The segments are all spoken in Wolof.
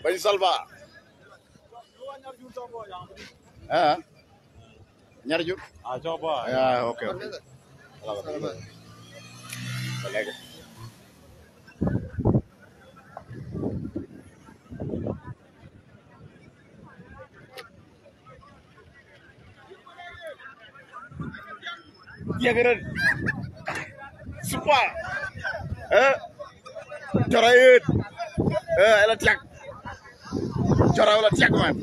Bañ Salva ñaari jur okay Yageren super Jorayet ela tiak Jora wala tiak man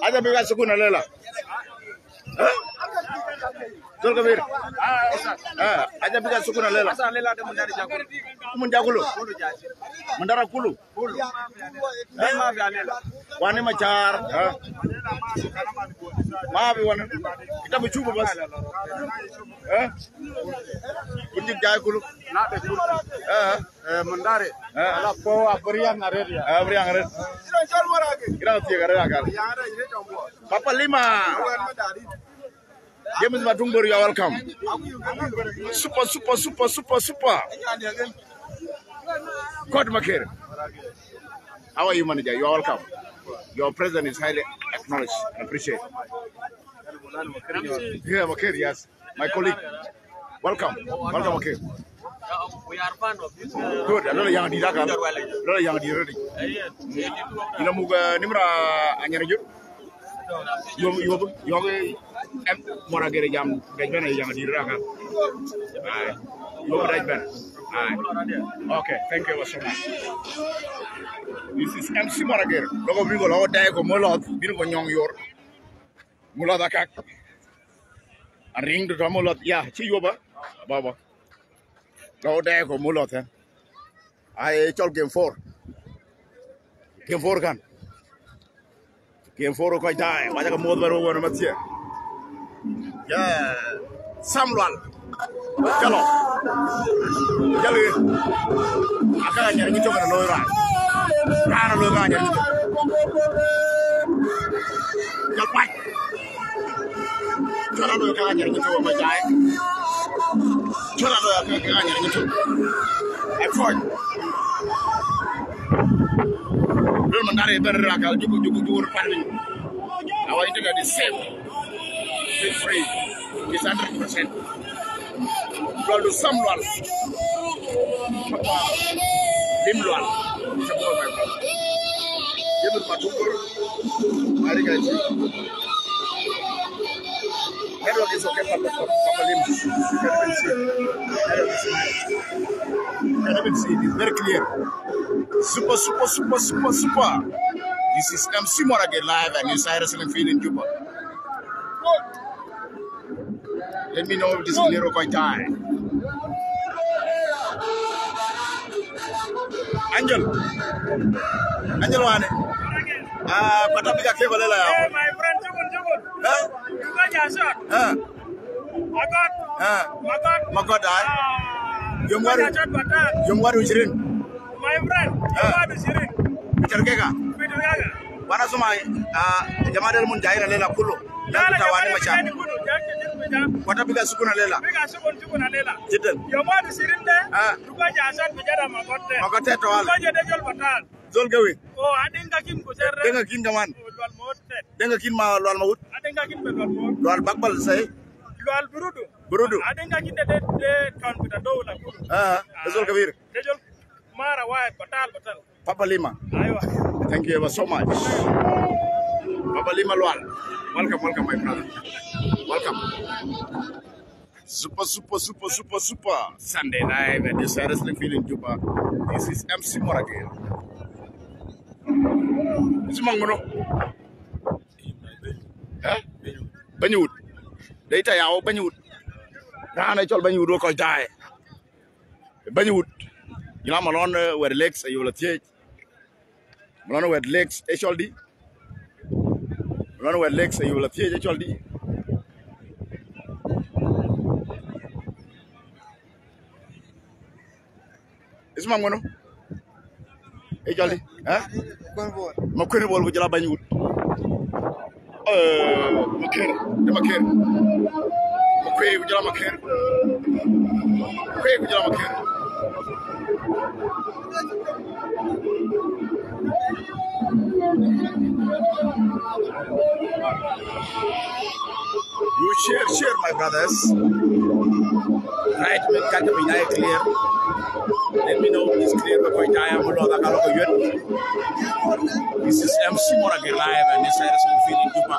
aja bi ga sukuna lela Tol kabir aja bi ga sukuna lela de mun jagulo mandara kulu ma bi alela wani ma char ma bi wana kita bu cuba bas kunjik jaay kulu na de kulu mandare ala po abriang arer ya abriang arer kira tiga arer akal papa lima James Matungbor, you are welcome. Super. God Makir. How are you, manager? You are welcome. Your presence is highly acknowledged and appreciated. Yeah, Makir, yes. My colleague. Welcome, Makir. We are fan of this. Good. I know young Didaka. No young Dirty. You know, Nimra Anyanju. You Moragere jam gajbana yang diraka. You right ben. Okay, thank you so much. This is MC Moragere. Logo bingo logo dai ko molot bingo nyong yor. Molot akak. Ring to molot ya chi yoba baba. Logo dai ko molot ha. I chol game 4. Game 4 kan. Game 4 ko dai. Waja ko mod baro wona matya. Yeah, Samuel. Hello. Jali. Aka nyari ngi coba no ra. Rana lo ga nyari. Jal pai. Chola lo ga nyari ngi coba ba jai. Chola lo ga nyari ngi coba. Effort. Lo mandare berra ka jugu parni. Awa itu ga di save. Free is 100%. Go to someone. Limluan. Support my brother. Give it my tutor. I think I see. Network is okay, Papa Lim. Can't even see it. It's very clear. Super. This is MC Moragere live and inside wrestling field in Juba. Let me know if this Lero going to die. Angel one. Kata bika kebo lela ya. Hey, my friend, Jukun. You got your shot. Magot. Yung waru shirin. My friend, yung waru shirin. Charkega. Wana suma jamadel mun jaira lela kulo. Dan tawani macam. Kota biga sukuna lela. Jidel. Yoma di sirinde. Duga jasan bijada magote. Magote to wal. Duga jede jol batal. Zol gawe. Oh, adinga kin kuserre. Denga kin gaman. Lol mote. Denga kin ma lol mawut. Adinga kin lol mot. Lol bakbal say. Lol burudu. Adinga kin de kan bita dawla kudu. Zol gawir. De jol mara wae batal. Papa Lima. Aywa. Thank you ever so much. Papa Lima Lual. Welcome, my brother. Welcome. Super. Sunday night at this wrestling field in Juba. This is MC Moragere. This is Mangono. Banyud. Later, ya Banyud. Rana chol Banyud ko die. Banyud. You know, Malone where the legs you will take. Malone where the legs HLD. Malone where legs you will take HLD. Is Mangono? HLD? Huh? Makuni ball with Jabanyud. Makir. Makwe with Jamaker. Makwe with Jamaker. You share, my brothers. Right, with Katabina clear. Let me know it's clear before I am This is MC Moragir live and this is feeling Juba.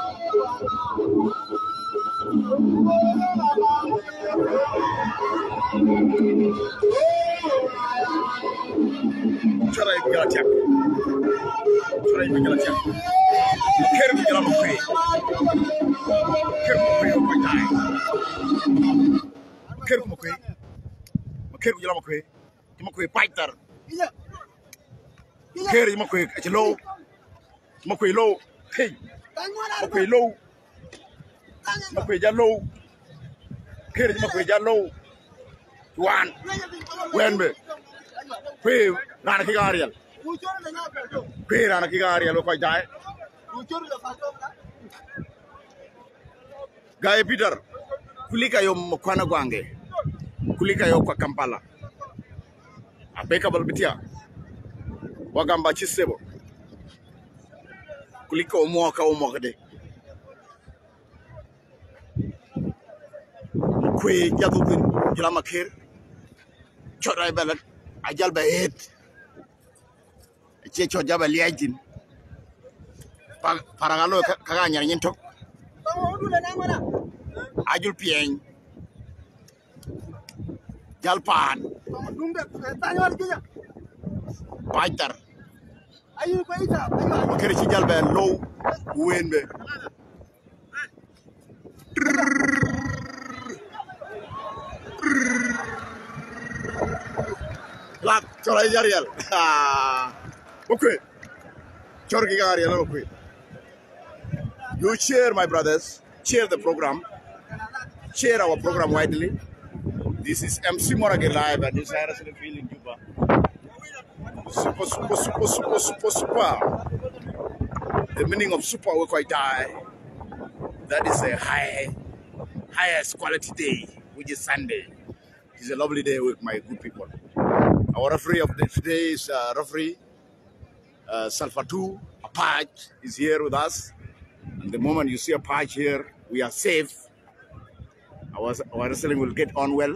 Try to get a check. Try to get a check. Care to get on the way. Care to pay over time. Care to pay. Care to get on the way. You must pay fighter. Care you must pay at low. You must pay low. Hey. You pay low. You must pay low. Care you must pay low. One. When me. Pay Rana Kigarial. Pay Rana Kigarial. Look, I die. Guy Peter. Kulika yo mkwana gwange. Kulika yo kwa Kampala. Abeka balbitia. Wagamba chisebo. Kulika umwaka umwakade. Kwe jadudin jilama kir. Chora ibalat. Ajal ba het. Checho jaba liajin. Parangalo kaganya nyintok. Ajul pieng. Jalpan. Fighter. Kere ci jalbe low wenbe. Lak chora yarial. Okay. Chor ki garial okay. You share, my brothers. Share the program. Share our program widely. This is MC Moragir live and this is Harrison Field in Juba. Super. The meaning of super will quite die. That is a highest quality day, which is Sunday. It's a lovely day with my good people. Our referee of today is referee Salfatu Apache is here with us. And the moment you see a patch here, we are safe. Our wrestling will get on well.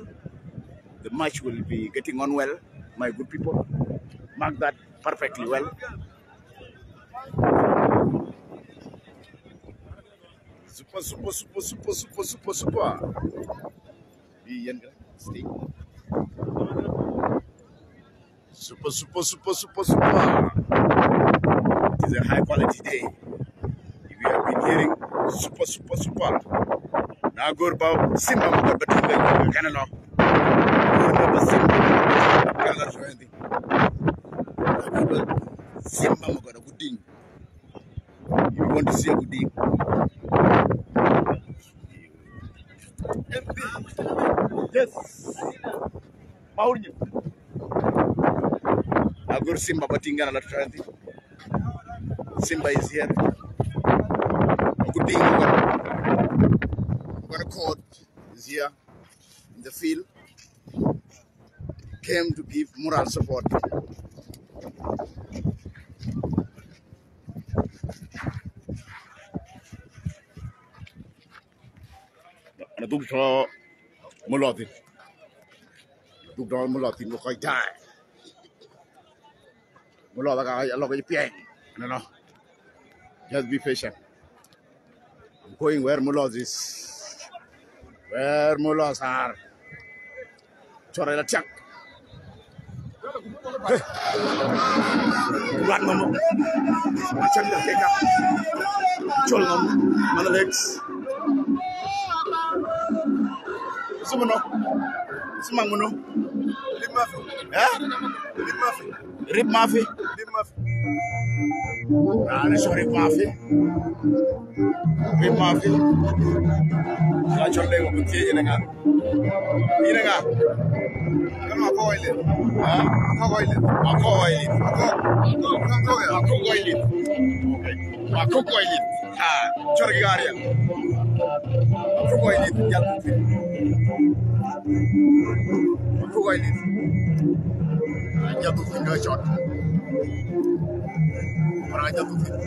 The match will be getting on well, my good people. Mark that perfectly well. Super. Super. It is a high quality day. We have been hearing super. Now go about Simba Mugabati Canada. Simba Mugabati good thing. You want to see a good thing. Yes. Maurinho. Now go Simba Batingana Tranti. Simba is here. Good thing. We're gonna court is here in the field. Came to give moral support. And I took Molotin. Took down Molotin, look like die. Molotaka, I love you, Piang. No. Just be patient. I'm going where Mulos is. Where Mulos are. Chora la chak. Run mama. Chak la keka. Chol nam. Manalex. Sumano. Sumanguno. Lip Murphy. Eh? Lip Murphy. Rip Murphy. Lip Murphy. Sorry, Murphy. Rip Murphy. I told them to take it again. I'm not going to jatuh finger shot. Orang jatuh finger.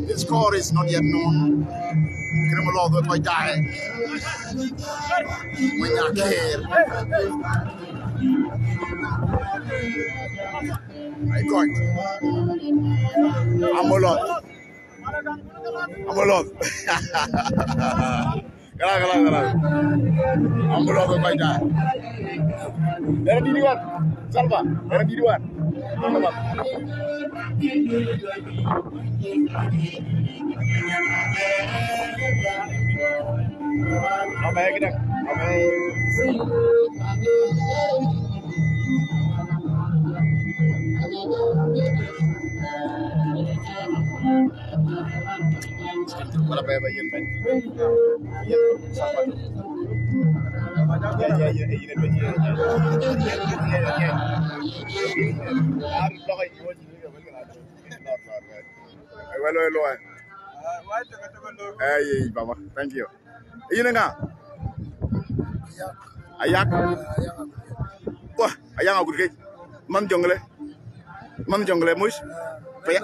The score is not yet known. Criminal will die. When I care. I got. I'm alone. I'm alone will die. There be one. Salva. There be one. Hey, Baba, thank you. Ayak. Wah, ayang aku gede. Mam jongle mus. Paya.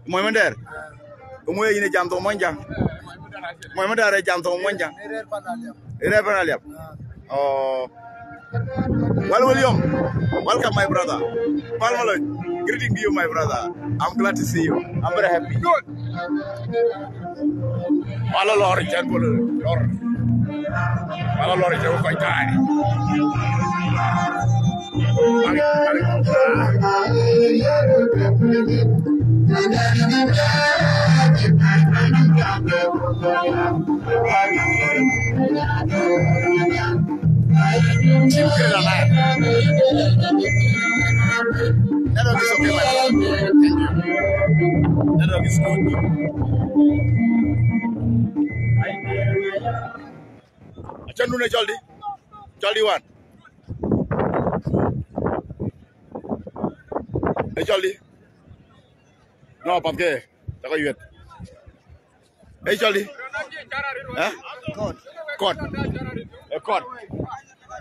Moy mandar. Umuy ini jam to monjang. Moy mandar jam to monjang. Ire panaliap. Oh. Well, William, welcome, my brother. Palmalo, greeting to you, my brother. I'm glad to see you. I'm very happy. Good. Hello, Lord. Hello, Lord. You're quite tired. That dog is okay, my friend. Thank you. That dog is good. Achandune Joldi one. Hey Joldi. No, Papke. Tako yet. Hey Joldi. Huh? Code. A code.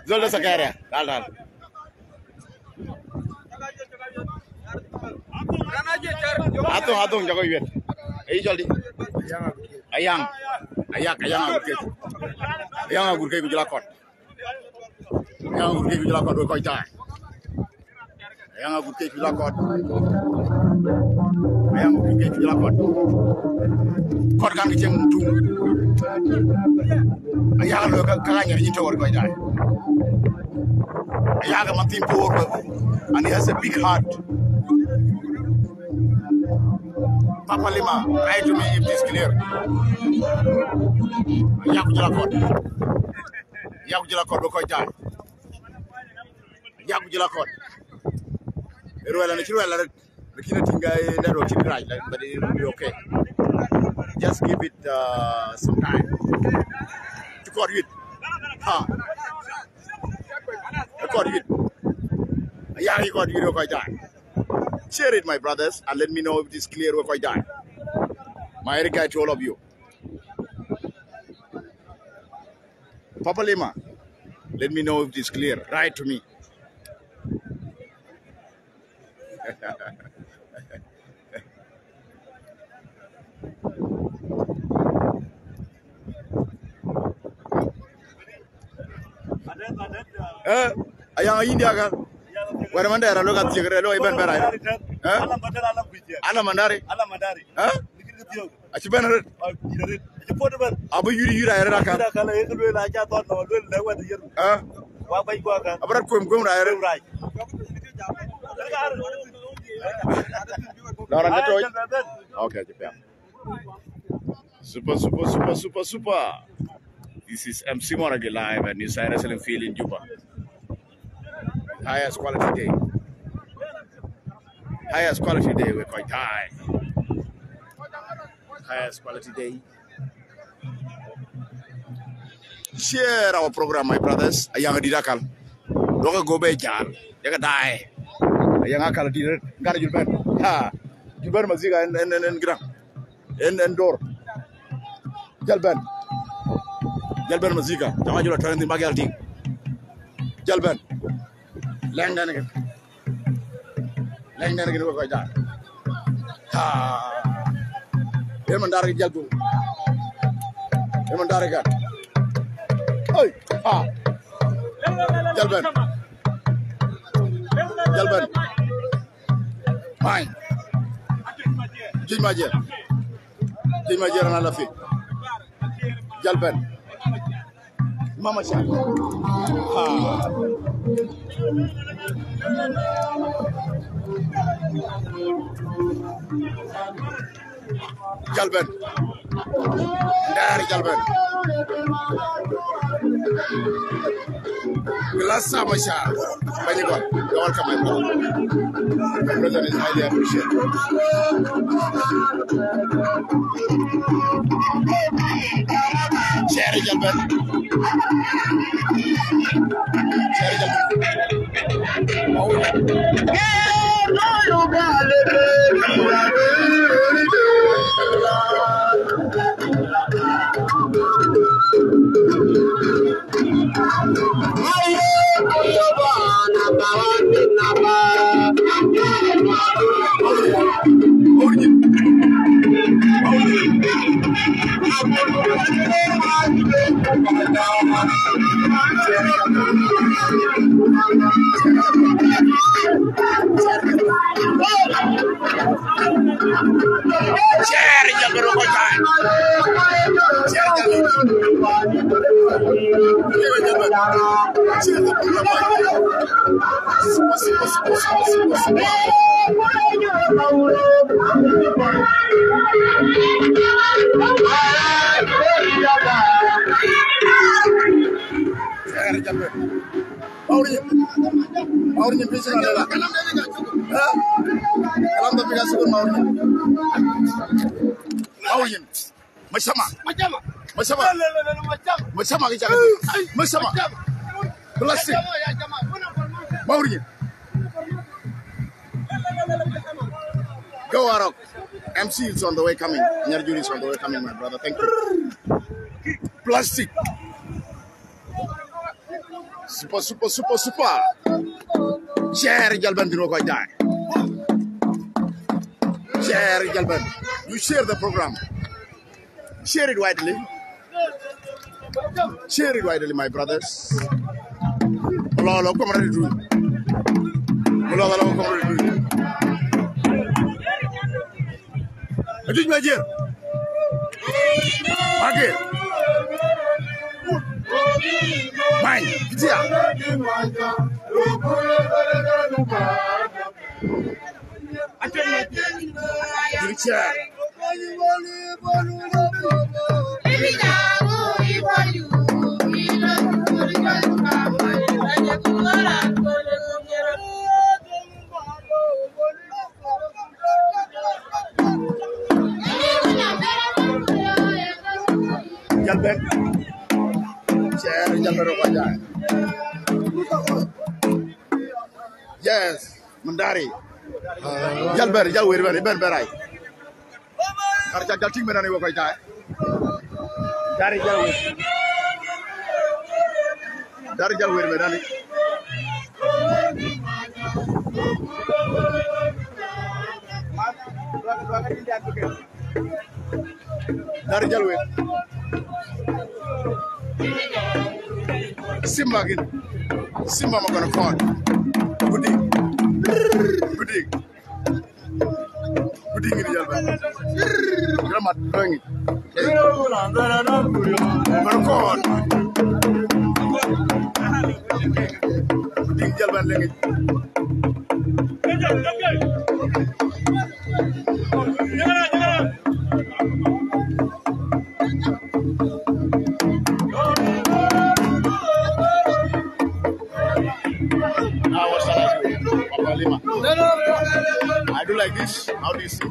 Zolda Sakaria. Dal. Atung jago yet. Hey Joldi. Ayang aku ke jelakot. Ayang aku ke jelakot do koy tay. Ayang aku ke jelakot. Kot kan ke tum. Ayang lo ka kanya ni to koy tay. Ayang ma tim por and he has a big heart. Papa Lima, write to me if this clear. Yaku jelakot do koy tay. Yaku jelakot. Ruela ni ruela rek. Lakini tingai ndaro kidraj like but it will be okay. Just give it some time. To cord it. Cord it. Yaki cord it do koy tay. Share it, my brothers, and let me know if it is clear if I die. My regard to all of you. Papa Lima, let me know if it is clear. Write to me. Ayang India kan? Where mandara lo kat jigre lo iban berai. Ala mandari. Huh? Achi benar. Abu yuri ayra kan. Abrat kum ayra. Okay, super. This is MC Morage live at New Side Wrestling Field in Juba. Highest quality day, we're quite high. Highest quality day. Share our program, my brothers. Ayang didakal. Doga go be jar. Yaga die. Ayang akal didat. Gar julban. Ha. Julban maziga and gram. en door jalben mazika tama jula trending bagal ting jalben leng dana ke ko ja ha e man dara jalbu e man dara ga oi ha jalben mai Jima jer na la fi jalben mama cha ha jalben dari jalben Glassa Masha Bani God, you're welcome, my brother. My brother is highly appreciated. Share it, Jalben. Share it, Go Arok. MC is on the way coming. Nyarjuri is on the way coming, my brother. Thank you. Plastic. Super. Share Jalban Dino Koidai. Share Jalban. You share the program. Share it widely. Share it widely, my brothers. Mulalo, come ready to Mulalo, come ready to Ajit Majir. Again. Mine. Kia. Jalben. Share Jalben. Yes, Mandari. Jalber, Jalwer, Ben Berai. Arja Jalting Menani Wakai. Dari Jalwer. Dari Jalwer Menani. Dari Jalwer. Simba again. Simba I'm gonna call. Goodie ini Jalben. Gramat doing it. Berkon. Goodie Jalben lagi. I do like this. How do you see?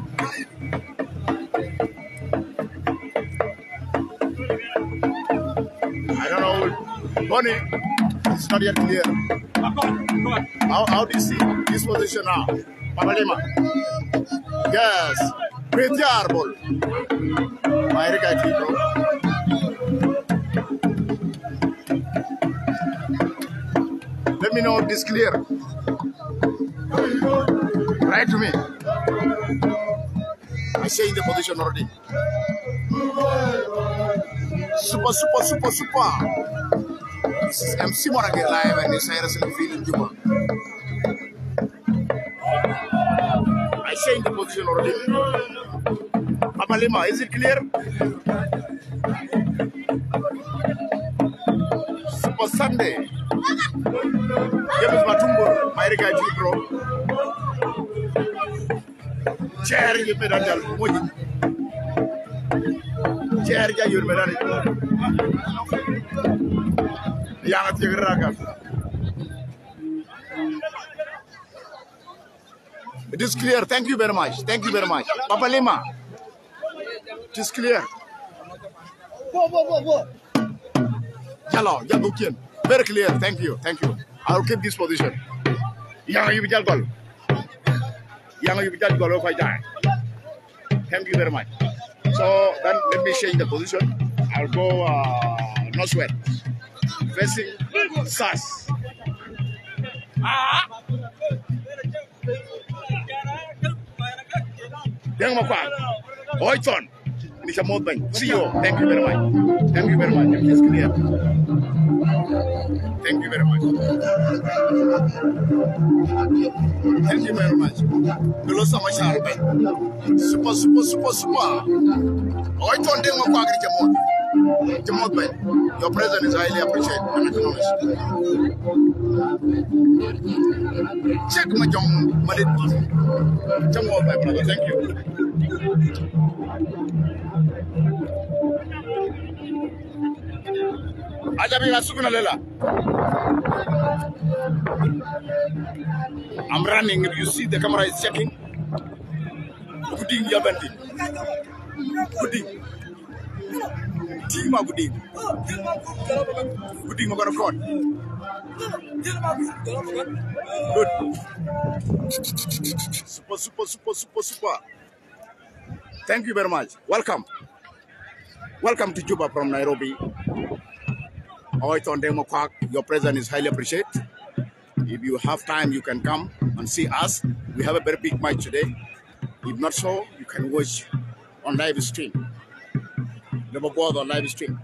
I don't know. Bonnie, it's not yet clear. How do you see this position now? Papa Lima. Yes. Pretty arbol. My regard to you, bro. Let me know if this is clear. Write to me. I say in the position already. Super. This is MC Morgan live and it's seriously feeling Juba. I say in the position already. Amalima, is it clear? Super Sunday. James Matumbo, my regard to you, bro. Chair, you made a tell. Chair, you made a young Tigraga. It is clear. Thank you very much. Thank you very much. Papa Lima. It is clear. Hello, Jabukian. Very clear. Thank you. Thank you. I'll keep this position. Young you goal. Young you goal if I die. Thank you very much. So then let me change the position. I'll go no sweat. Facing SAS. Young Makwan. Hoyton. Nisha Modbank. CEO. Thank you very much. Thank you very much. It is clear. Thank you very much. Thank you very much. Below so much hard. Super. Hoyton Deng Makwan Jamot Bank. Your presence is highly appreciated and acknowledged. Check my young Madrid. Jamot, my brother. Thank you. I'm running. If you see the camera is checking. Pudding Yabanti. Pudding. Team of Pudding. Pudding of God. Good. Super. Thank you very much. Welcome. Welcome to Juba from Nairobi. Your presence is highly appreciated. If you have time, you can come and see us. We have a very big match today. If not so, you can watch on live stream. Never bother on live stream.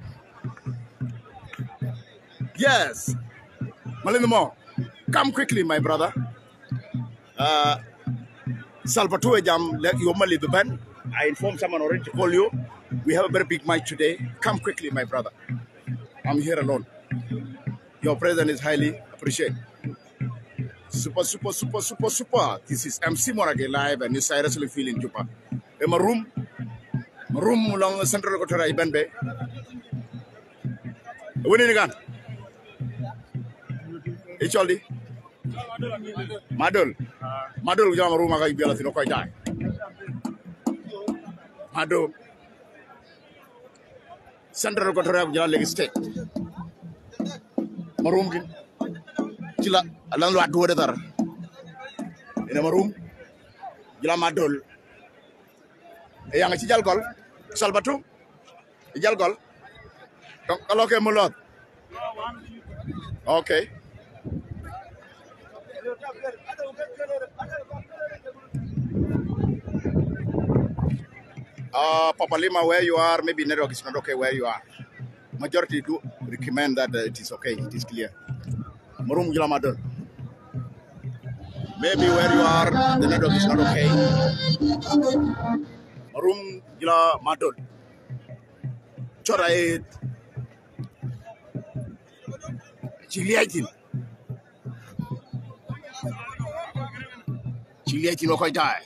Yes. Malinamo, come quickly, my brother. Salvatore Jam, Yomali Duban. I informed someone already to call you. We have a very big match today. Come quickly, my brother. I'm here alone. Your presence is highly appreciated. Super. This is MC Morage live and you seriously feel in Juba. In my room along the central Equatorial Benbe. Winning again. It's all the Madul, room I got no quite die. Madul. Central Equatorial Lake State. Maroom Jila along the water in a room. Jila Madol. A young Jalgol, Salvatu, Jalgol. Don't Mulot. Okay. Papa Lima, where you are, maybe network is not okay where you are. Majority do recommend that it is okay, it is clear. Marum Gilamadon. Maybe where you are, the network is not okay. Marum Gilamadon. Choraid. Chiliatin. Chiliatin Okoitai.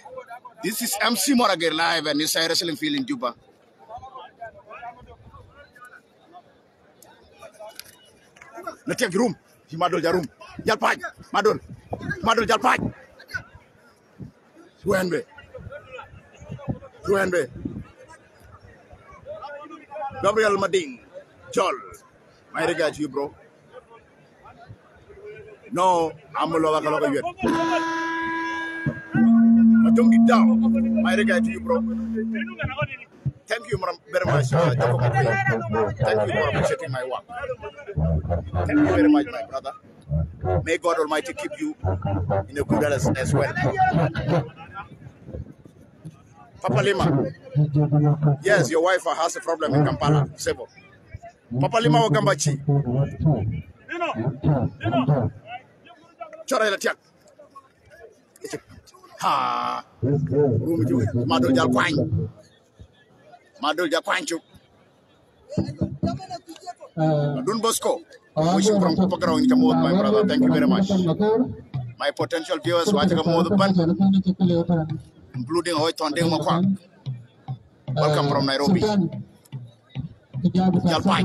This is MC Morage live and it's a wrestling field in Juba. Let's take room. Madol Jarum. Jalpaj. Madol Jalpaj. Ruenbe. Gabriel Mading. Jol. My regard to you, bro. No, I'm a lover yet. Don't get down. My regard to you, bro. Thank you very much. Thank you for appreciating my work. Thank you very much, my brother. May God Almighty keep you in a good health as well. Papa Lima. Yes, your wife has a problem in Kampala. Sebo. Papa Lima Wagambachi. Chora Latiak. Ha. Madol Jalquine. Madol Jalquine. Dun Bosco. Wishing from Papa in Kamod, my brother. Thank you very much. My potential viewers watching a more than including Hoyton Makwa. Welcome from Nairobi. Jalpai.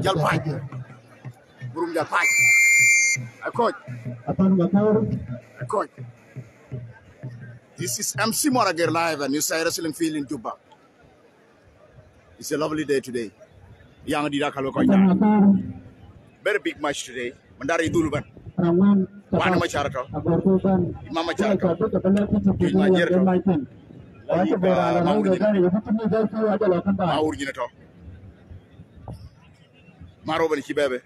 Jalpai. Burum Jalpai. I coach. This is MC Morager live and you say wrestling field in Juba. It's a lovely day today. Young Didakalo Koita. Very big match today. Mandari Duluban. One Macharaka. Mama Charaka. Maurginato. Maroban Hibebe.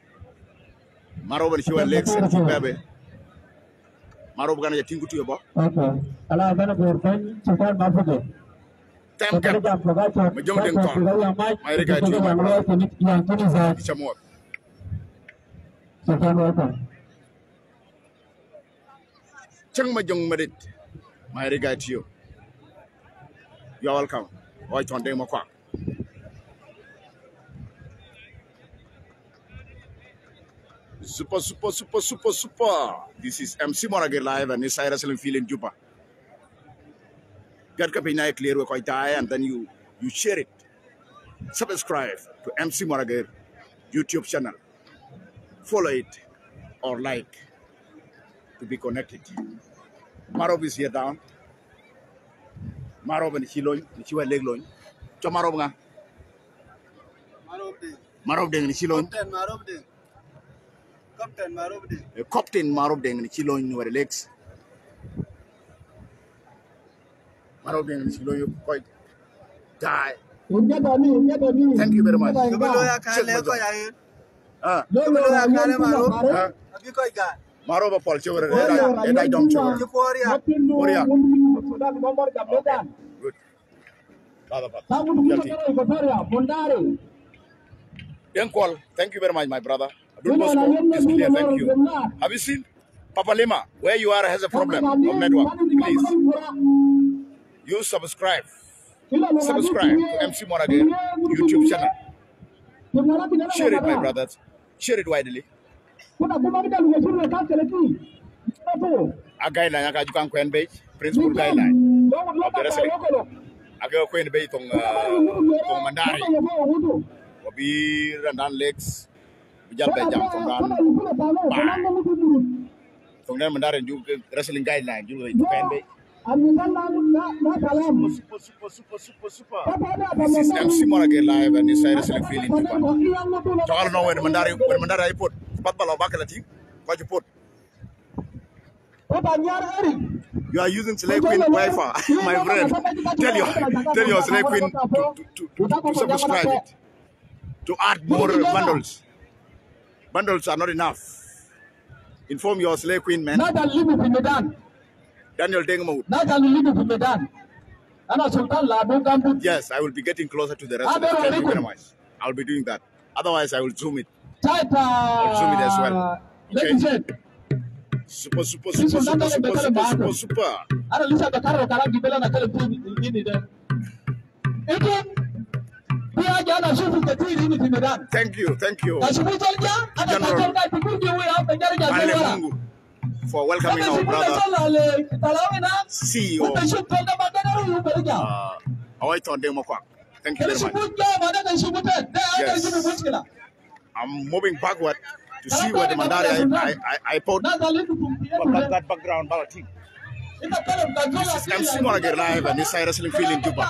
Maroban Hiwa Lex and Hibebe. Marobana Tingu to your box. Okay. Allow them to find my pocket. Time cap. Majong my regard to you, my brother. It's a more. Chang Majong Merit. My regard to you. You're welcome. White on Democrat. Super. This is MC Morager live and it's wrestling field in Juba. Get Kapina clear with and then you share it. Subscribe to MC Morager YouTube channel. Follow it or like to be connected. Marob is here down. Marob and Hiloin, which you are leg loin. Tomarobga. Marob Deng and Hiloin. Captain Marob Deng and Hiloin were legs. Marob Deng and Hiloin quite die. Thank you very much. Maroba Paul Children, and I don't know. Good. Thank you very much, my brother. Thank you. Have you seen Papa Lima? Where you are has a problem of network. Please, you subscribe. Subscribe to MC Morager YouTube channel. Share it, my brothers. Share it widely. A guideline, I got you can principal guideline. I go Queen Bay to Mandari. Obi Randan Lakes. We jump from Mandari and you wrestling guideline. You can be. Super. This is MC Morager live and it's wrestling field in Juba. Don't know when Mandari put. What you put? You are using Slave Queen Wi-Fi, my friend. Tell your Slave Queen to subscribe it. To add more bundles. Bundles are not enough. Inform your Slave Queen, man. Daniel Dengmo. Yes, I will be getting closer to the rest of the camera. I'll be doing that. Otherwise, I will zoom it. I'll zoom it as well. Okay. Super. Thank you. General for welcoming our brother CEO. Thank you very much. Yes. I'm moving backward to see where the Mandari I put that background team. This is MC Morager live and this is wrestling field in Juba.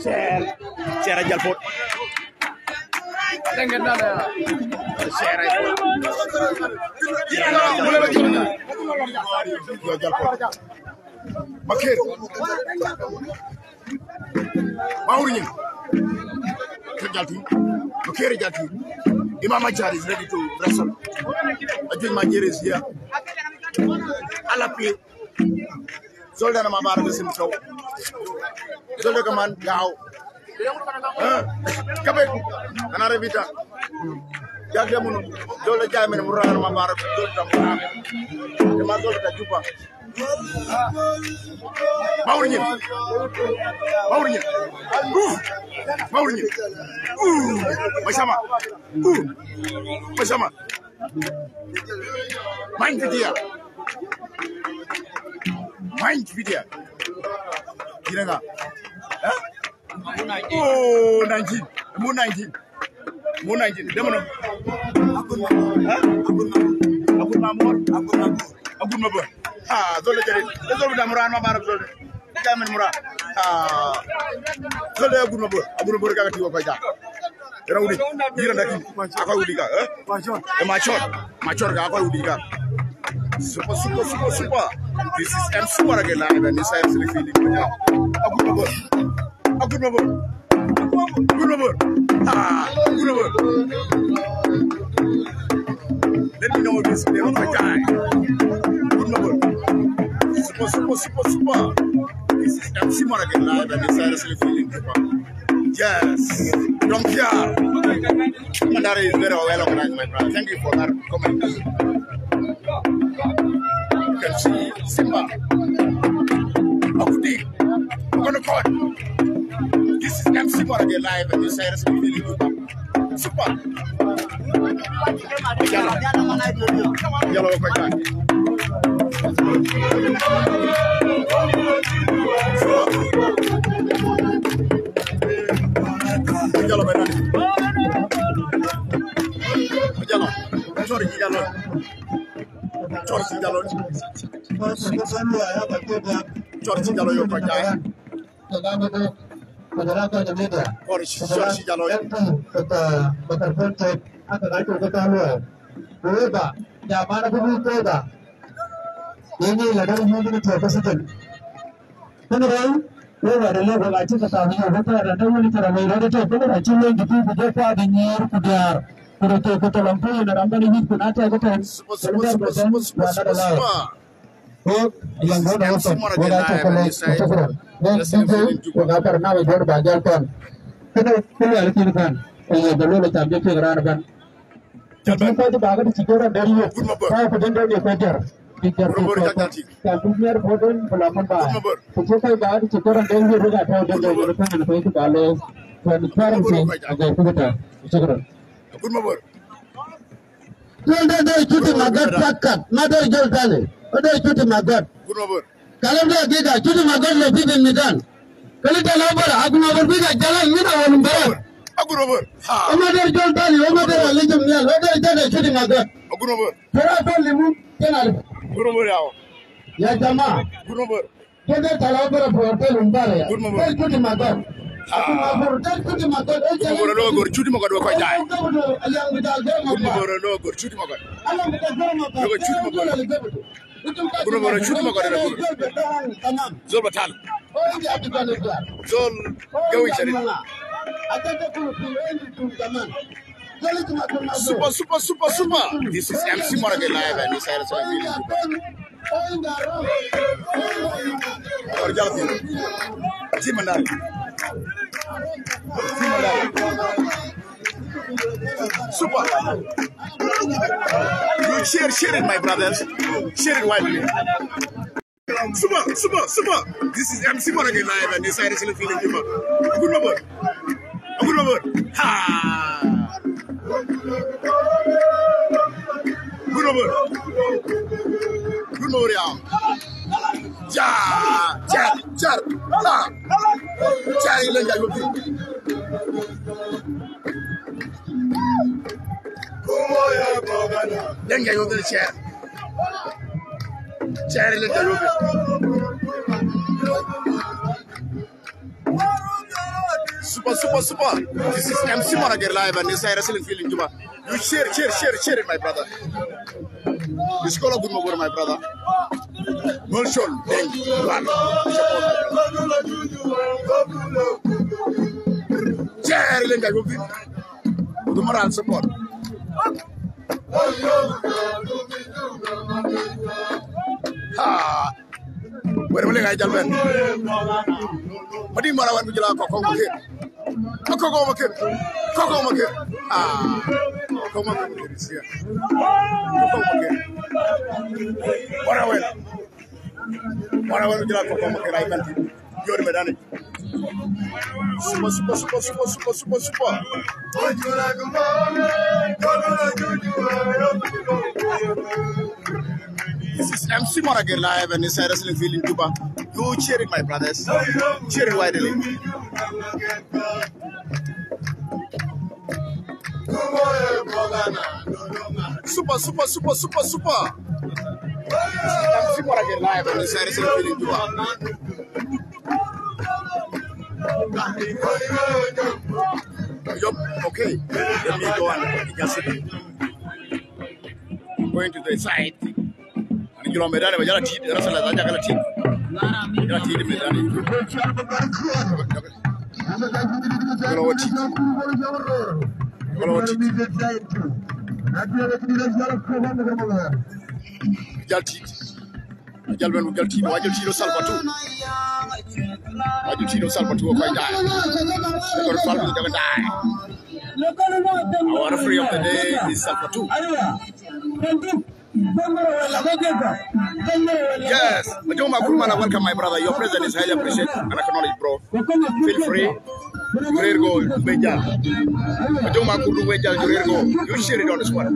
Share Jalpot. Share Bakir. Maureen. Jalti. Bakir Jalti. Imam Achar is ready to wrestle. I think my dear is here. Alapi. Soldier ma bar besim kaw. Soldier ka man gaaw. Kabe. Ana revita. Jagde mun dole jaay men mu raar ma bar dole tam. Te ma dole ta jupa. Maureen. Maureen. Maureen. Mashama. Mashama. Mind video. Mind video. Gila nggak? Oh, 19. Mau 19. Mau 19. Dia mana? Akun Mamor. Akun Mabur. Ah, Zole jadi. Zole udah murah sama Arab Zole. Jamin murah. Ah, Zole Akun Mabur. Akun Mabur kagak tiba pajak. Era udi. Gila ndak ini. Apa udi kak? Macor kak apa udi kak? Super. This is MC Morgan live and this is actually feeling good. Akun Mabur. Ah, Akun Mabur. Let me know this name of my guy. Akun Mabur. Super. This is MC Morgan live and this is actually feeling good. Yes. Don't care. Mandara is very well organized, my brother. Thank you for that comment. You can see Simba. Akudi. I'm gonna call. This is MC Morgan live and this is actually feeling good. Super. Yellow, quite back. Jalo benar. Jalo. Sorry Jalo. Yo percaya. Sorry Jalo. Ini ladang ini terasa sedih. Kemudian Lewat adalah belajar ketahui apa ada yang kita ramai ada tu pada cuma gitu berapa dengar kejar berapa kita lampu yang ramai ini pun ada kita sebentar betul ada lain. Oh yang mana apa? Boleh cakap cakap. Itu kita pernah berbuat bagian kan. Kita ada kan. Dulu kita ambil kegeran kan. Jadi itu bagai cikgu dari saya pejabat di Equatorial. Kampungnya bodoh pelapan bah. Sesuatu bahan cekoran dengi juga tahu dengi mereka nak itu kalau pernikahan sih agak itu betul. Cekoran. Ada cuti magat pakat, ada jual tali, ada cuti magat. Kalau dia tidak cuti magat lebih demikian. Kalau dia lapar, aku lapar juga jalan ni nak orang berat. Ada jual tali, ada lagi jumlah, ada cuti magat. Berapa limu kenal? Gurumur yao. Ya jama. Gurumur. Kita kalau berhotel umbar ya. Cuti makan. Aku ngabur cuti makan. Gurumur lo gur cuti makan dua kau jai. Yang kita germa. Gurumur lo gur cuti makan. Alam kita germa. Lo cuti makan. Gurumur cuti makan ada gur. Zul batal. Oh ini aku kan itu. Zul gawi cari. Ada tu ini tu zaman. Super. This is MC Morgan live and this is Super. You share it, my brothers. Share it widely. Super. This is MC Morgan live and this is feeling good. Good number. Ha. Good number, y'all. Jar. Ha. Jar ilan jago tu. Ilan jago tu jar. Jar ilan jago tu. Super. This is MC Morgan live and this is wrestling feeling Juba. You share it, my brother. You call a good number, my brother. Molson deng wan cher le ngai gobi du moral support ha wala wala ngai jalben madi mara wan bijala ko ko ke ah ko ma ke sia ko ke Mara wala jila ko ma ke ray kan jori me dane super This is MC Morager live and it's a wrestling field in Juba. You cheer it, my brothers. Cheer it widely. Super. MC Morager live and it's a wrestling field in Juba. Yup, okay. Let me go on. Going to the side. Kilo medani bajala ti rasala zaja kala ti kala ti di medani kalo wati jalben jalti wajal ti do salpatu ko dai ko falbu daga dai our free of the day is salpatu. Yes, welcome my brother. Your presence is highly appreciated and acknowledged, bro. Feel free. You share it on the spot.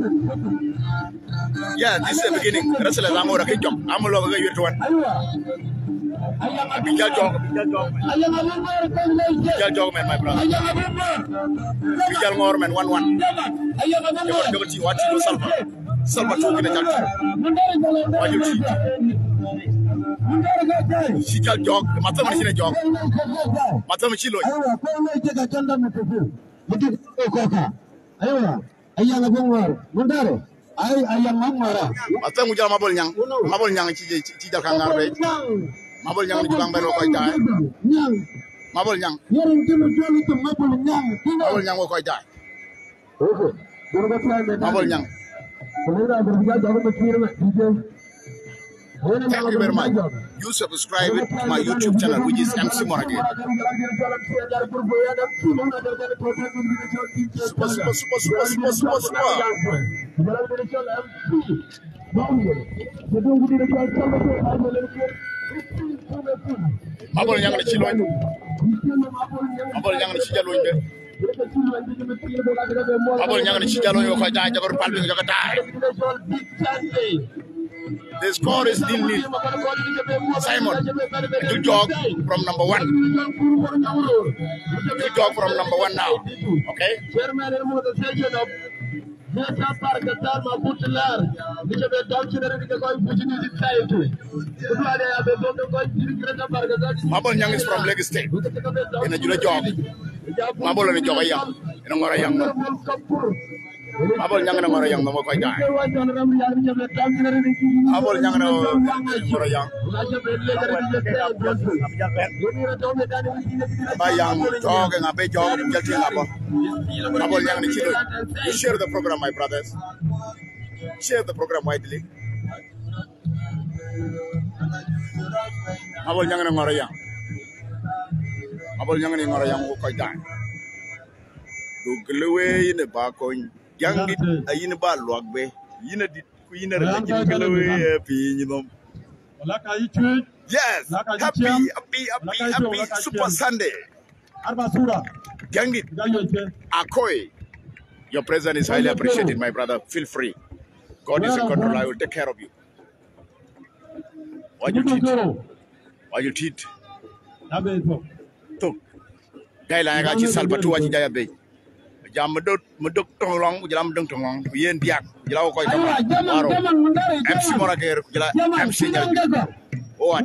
Yeah, this is the beginning. I'm a log of you one. Jog man, my brother. Bijal Morman 1-1. What you do, Salvatore in the country. Why you cheat? She got jog, Matamachina in a jog. Matamachilo. Matamuja Mabol Yang, Chita Kangarbe. Mabol Yang, Bangalo Koita. Mabol Yang. Mabol Yang will quite die. Mabol Yang. Thank you very much. You subscribe to my YouTube channel, which is MC Morager. Super. Mabol yang ci loñ. Mabol yang ci jaloñ be. Mabol yang ci jaloñ ko jaay jabar pal bi nga taay. The score is still nil. Simon, you jog from number 1. You jog from number 1 now. Okay? Mabol Nyang is from Lagos State. In a Jula jog. Mabol and jog young. In a Mora young. Mabol Nyang and Mora young. No more quite die. Mabol Nyang and Mora young. By young jog and a big jog and getting up. Mabol Nyang and Chilo. You share the program, my brothers. Share the program widely. Mabol Nyang and Mora young. Mabol Nyang and Mora young will quite die. Do glue in the back on. Young did a unibar log bay. You queen of the yes, happy Super Sunday. Young did Akoi. Your presence is highly appreciated, my brother. Feel free. God is in control. I will take care of you. Why you cheat? Why you cheat? To Gaila got you Salpatu and Jaya Bay. Muduk Tonglong, Jalam Duntonglong, Yen Diak, Jalaw Koi Tamaro, MC Morager, MC Jal. Oh,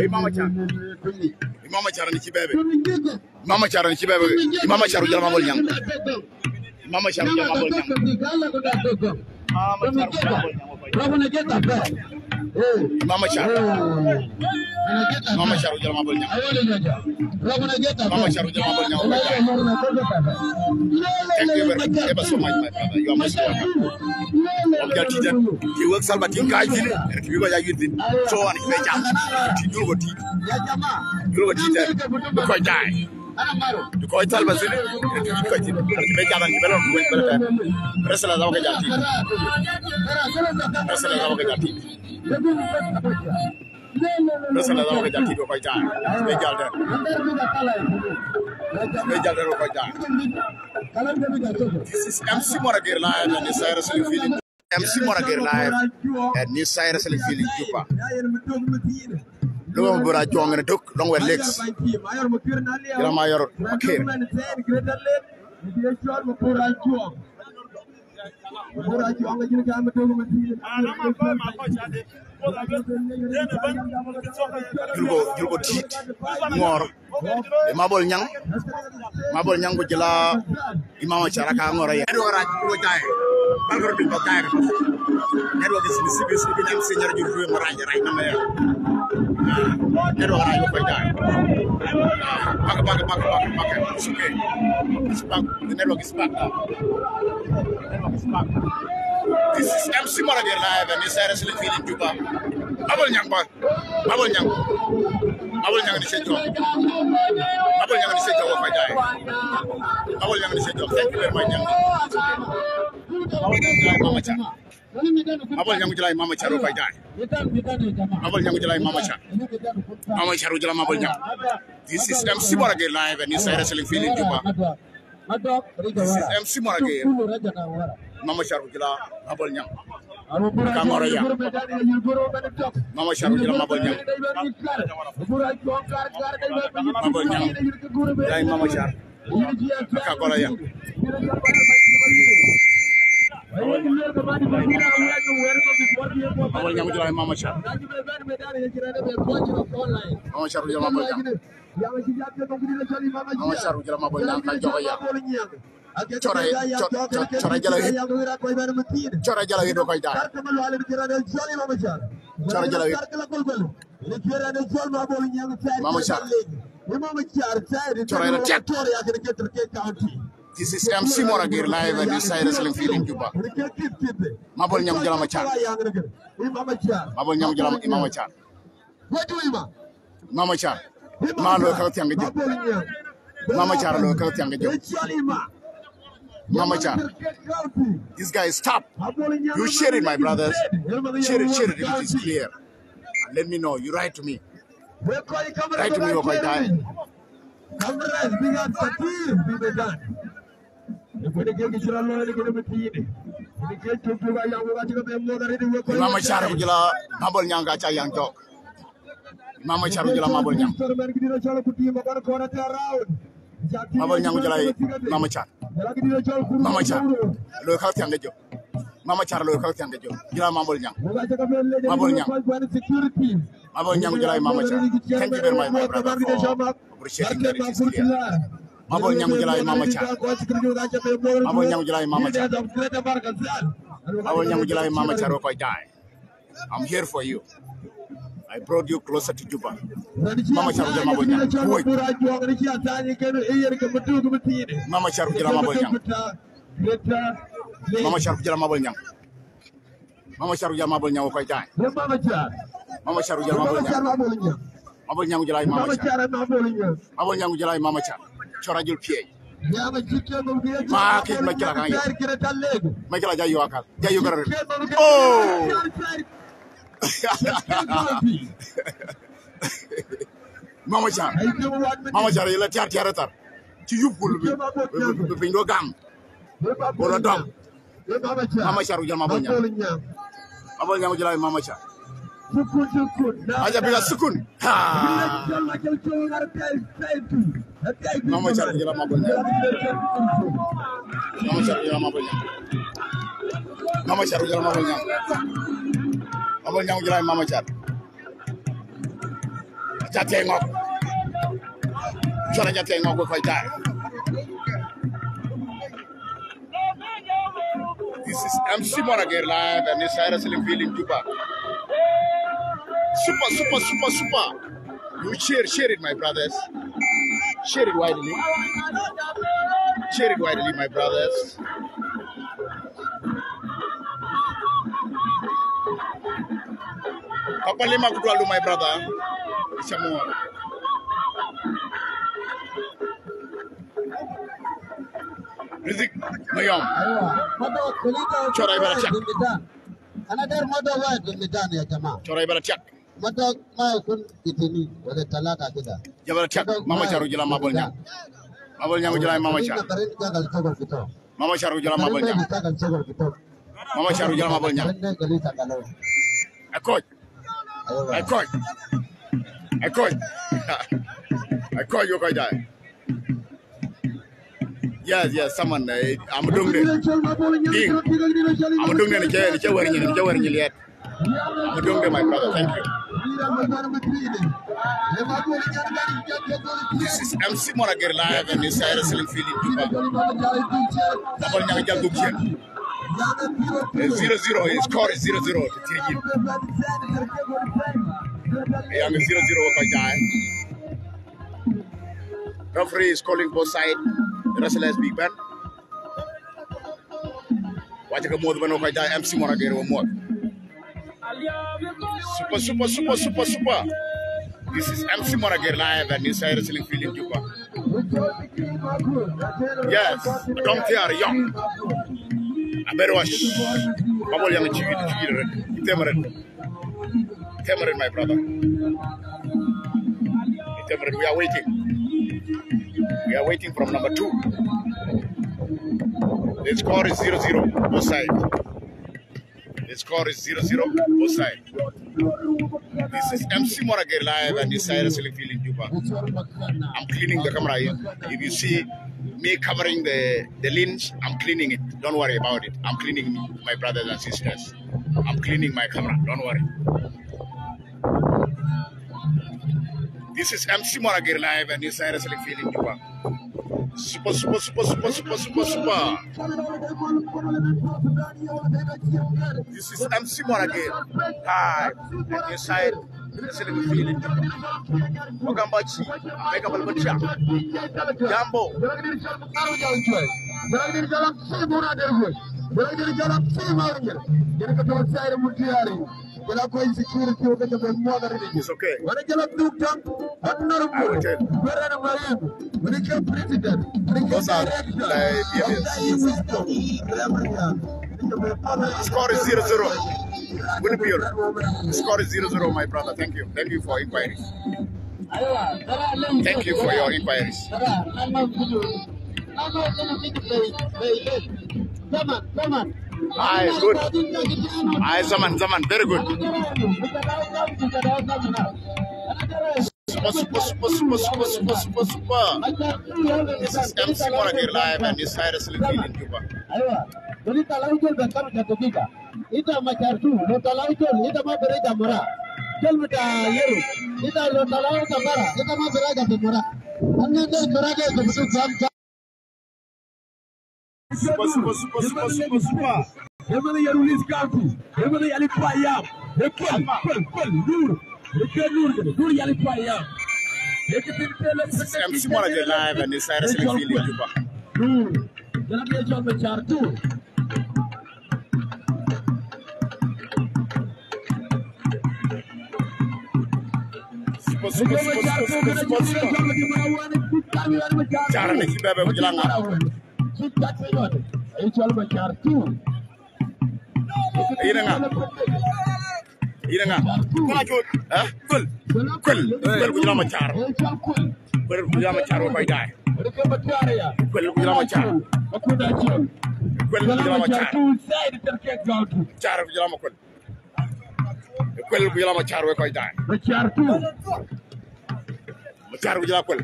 Mama Char ni ci bébé Mama Char ni ci bébé Mama Char jël Mabol Ñang Mama Char jël Mabol Ñang Mama Char Mama Char jël Mabol Ñang Mama Char jël Mabol Ñang thank you very much ever so much my brother you are most welcome he works Salva King guys in it we go ya youth so on be jam ti dul ko ti ko die du ko Salva sin ko ti be jam ni belon ko belata resala da ko jam ti resala da ko jam ti resala da ko jam ti ko die be jalden ko die this is MC Morager live and this is feeling MC Morager live and this is feeling Juba lo bora jongene dok long we lex ila mayor akir julgo tit ngor Mabol Ñang ko jëla Imama Charaka ngor ya do raj ko tay balgor bi ko tay ne do gis ni sibi ñam seigneur ju ruwe mo raj ray na ma ya ne do raj ko tay bak suke spak ne do gis bak this is MC Morager live and this is feeling Juba Mabol Ñang ni sejo Mabol Ñang ni sejo ko tay Mabol Ñang ni sejo thank you very much Mama Char Mabol Ñang jëlay Mama Char ko tay Mabol Ñang jëlay Mama Char jëla Mabol Ñang this is MC Morager live and this is feeling Juba this is MC Morager Mama Char jëla Mabol Ñang Kamara ya Mama Char jëla Mabol Ñang jay Mama Char Kamara ya Mabol Ñang jëla Mama Char jëla Mabol Ñang Mama Char jëla Mabol Ñang ka jogo ya Chora jala do koy daal Chora jala Mama Char Chora la tek this is MC Morager live and this is feeling Juba Mabol Ñang jala ma Char Mabol Ñang jala Imama Char Mama Char ma lo ka tianga jëm Mama Char lo ka tianga jëm Mama Char, this guy is top. You share it, my brothers. Share it if it is clear. And let me know. You write to me. Write to me what I die. Mama Char kujila Mabol Ñang gacha yang jok. Mama Char kujila Mabol Ñang. Mabol Ñang kujila Mama Char. Mama Char lo ka tianga jo Mama Char lo ka tianga jo jila Mabol Ñang jila Mama Char thank you very much my brother for appreciating that it is clear Mabol Ñang jila Mama Char Mabol Ñang jila Mama Char Mabol Ñang jila Mama Char ko die I'm here for you I brought you closer to Juba. Mama Char jëla Mabol Ñang Mama Char jëla Mabol Ñang Mama Char jëla Mabol Ñang Mama Char jëla Mabol Ñang koy tay Mama Char jëla Mabol Ñang Mabol Ñang jëla Mama Char Mabol Ñang jëla Mama Char Chora jël pied ma ki ma kila kan yo ma kila jayu akal jayu garar oh Mama Char yela tiar tar ci yubul bi do gam wala dom Mama Char jël Mabol Ñang jël Mama Char aja bi la sukun Mama Char jël Mabol Ñang Mama Char jël Mabol Ñang Mama Char jël Mabol Ñang Mabol Ñang jël Mama Char Jatengok. Chora Jatengok with die. This is MC Morager live and this is wrestling feeling Juba. Super. You share it, my brothers. Share it widely. Share it widely, my brothers. Papa Lima Kudalu, my brother. Samuel. Rizik Mayom. Chora ibara check. Another mother wife in Medania Jama. Chora ibara check. Mother my kun itini wala talaka kita. Jabara check. Mama Charu Jala Mabolnya. Mabolnya Jala Mama Charu. Mama Charu Jala Mabolnya. Mama Charu Jala Mabolnya. I coach. You guys die. Yes, someone. I'm doing it. I'm doing it. I'm doing it, my brother. Thank you. This is MC Morager live and this is wrestling feeling. 0-0. His score is 0-0 to 3 games. Young 0-0 by guy. Referee is calling both sides. The wrestlers big band. Watch a more than MC Morager or more. Super. This is MC Morager live and this is wrestling feeling Juba. Yes, don't they are young. I better watch. Bubble young Temerin, my brother. Temerin, we are waiting. We are waiting from number 2. The score is 0-0, both sides. The score is 0-0, both sides. This is MC Morager live and this is wrestling feeling Juba. I'm cleaning the camera here. If you see me covering the lens, I'm cleaning it. Don't worry about it. I'm cleaning my brothers and sisters. I'm cleaning my camera. Don't worry. This is MC Morager live and this is wrestling feeling Juba. Super. This is MC Morager live and this is wrestling feeling Juba. Mogambachi, make up a bunch of Jambo. It's okay. I will tell. Those are the score is 0-0. The score is 0-0, my brother. Thank you. Thank you for inquiries. Thank you for your inquiries. Aye, good. Aye, Zaman, very good. Super. This is MC Morager live and this is wrestling feeling Juba. Super. MC Morager live and this is wrestling feeling Juba. Super. Cara ni bebe bilang Ina nga. Kul bujala machar. Kul bujala machar wa koy daay. Kul bujala machar. Kul bujala machar. Char bujala makul. Kul bujala machar wa koy daay. Machar bujala kul.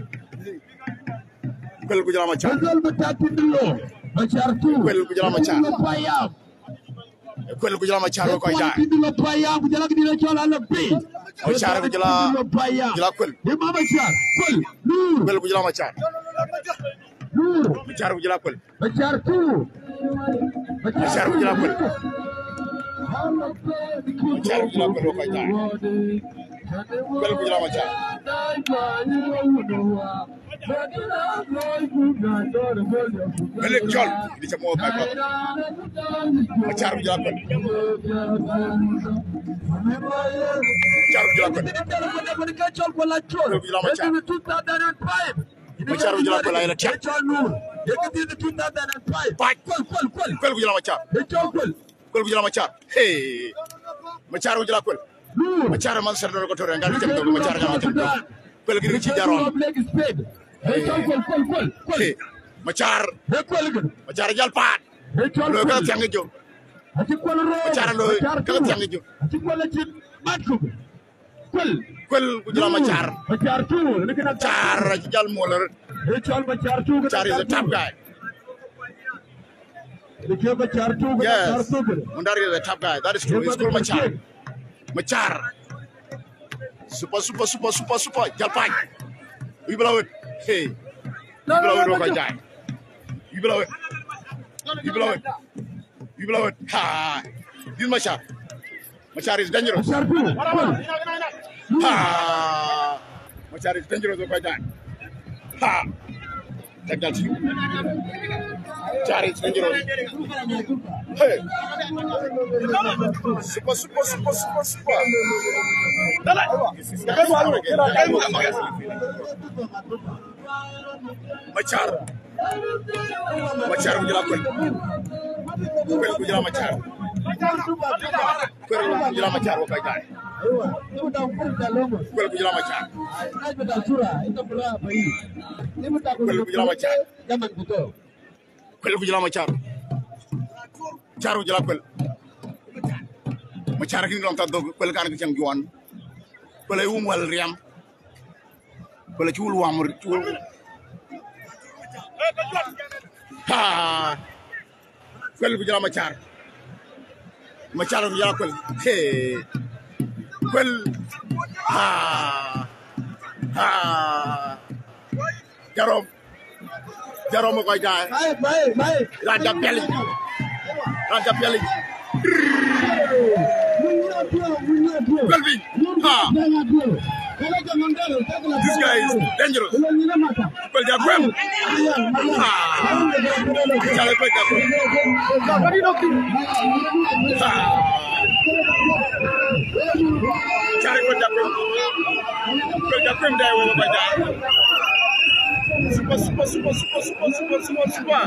Kul bujala machar. Kul bujala machar. Kwel ku jala Machar ko koy daay. Paya ku jala kidilo chola la bi. Machar ku jala Kwel. Machar. Kwel. Kwel ku jala Machar. Machar ku jala Kwel. Machar tu. Machar ku jala Kwel. Machar ku jala Kwel ko koy daay. Kwel ku jala Machar. Melek Jol di ca moo kay ko. Machar ku jala Kwel. Machar ku jala Kwel. Kwel ku jala Machar. Machar ku jala Kwel ay la tiat. Baaj. Kwel ku jala Machar. Kwel ku jala Machar. Hey. Machar ku jala Kwel. Machar man ser do ko tore ngal tem do Machar jala Machar. Kwel gi ci jaroon. Hey. Machar. Machar jal paat. Lo ka tiang jo. Machar lo ka tiang jo. Kwel ku jala Machar. Machar ci jal mo la. Machar is a top guy. Yes, Mundari is a top guy. That is true. It's called Machar. Machar. Super. Jalpai. You blow it. Hey. You blow it, Rokai die. You blow it. Ha. This is Machar. Machar is dangerous. Ha. Machar is dangerous, Rokai die. Ha. Take that to you. Machar is dangerous. Hey. Super. Machar ku jala Kwel ku jala Machar. Kwel ku jala Machar ko kay daay. Kwel ku jala Machar. Kwel ku jala Machar. Kwel ku jala Machar. Machar ku jala Kwel. Machar ki ngam ta dog Kwel kan ki jang juwan. Kwel ay wal riam. Kwel ci wul wamur ci wul. Ha. Kwel ku jala Machar. Machar ku jala Kwel. Hey. Kwel. Ha. Jarom ko jaay. Bay. Raja Peli. Kwel bi. Ha. This guy is dangerous. Kwel ja Kwem. Ha. Jale Kwel ja Kwem. Ha. Jale Kwel ja Kwem. Kwel ja Kwem day wo ba jaay. Super.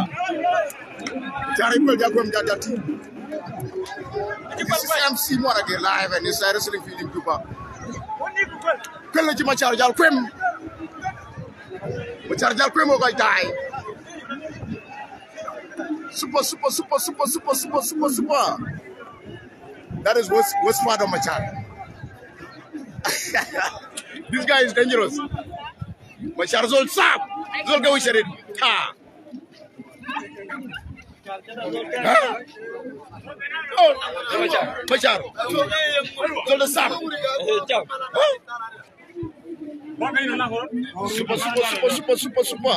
Jare Kwel ja Kwem ja jati. This is MC Morage live and it's wrestling feeling Juba. Kwel ci Machar jal Kwem. Machar jal Kwem ko die. Super. That is what's part of Machar. This guy is dangerous. Machar zol sap. Zol go sharid. Ha. Oh, Machar. Zol the sap. Super.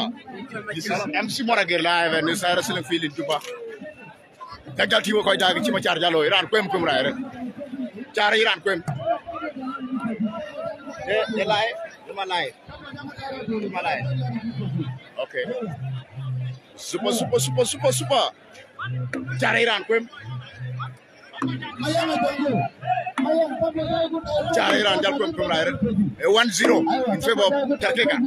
This is MC Morage live and it's wrestling feeling Juba. Dagal tiwo koy dag ci Machar Jallo Iran Kwem ray rek. Char Iran Kwem. Malay. Okay. Super. Char Iran Kwem. Char Iran Jal Kwem ray rek. 1-0 in favor of Tarkeka.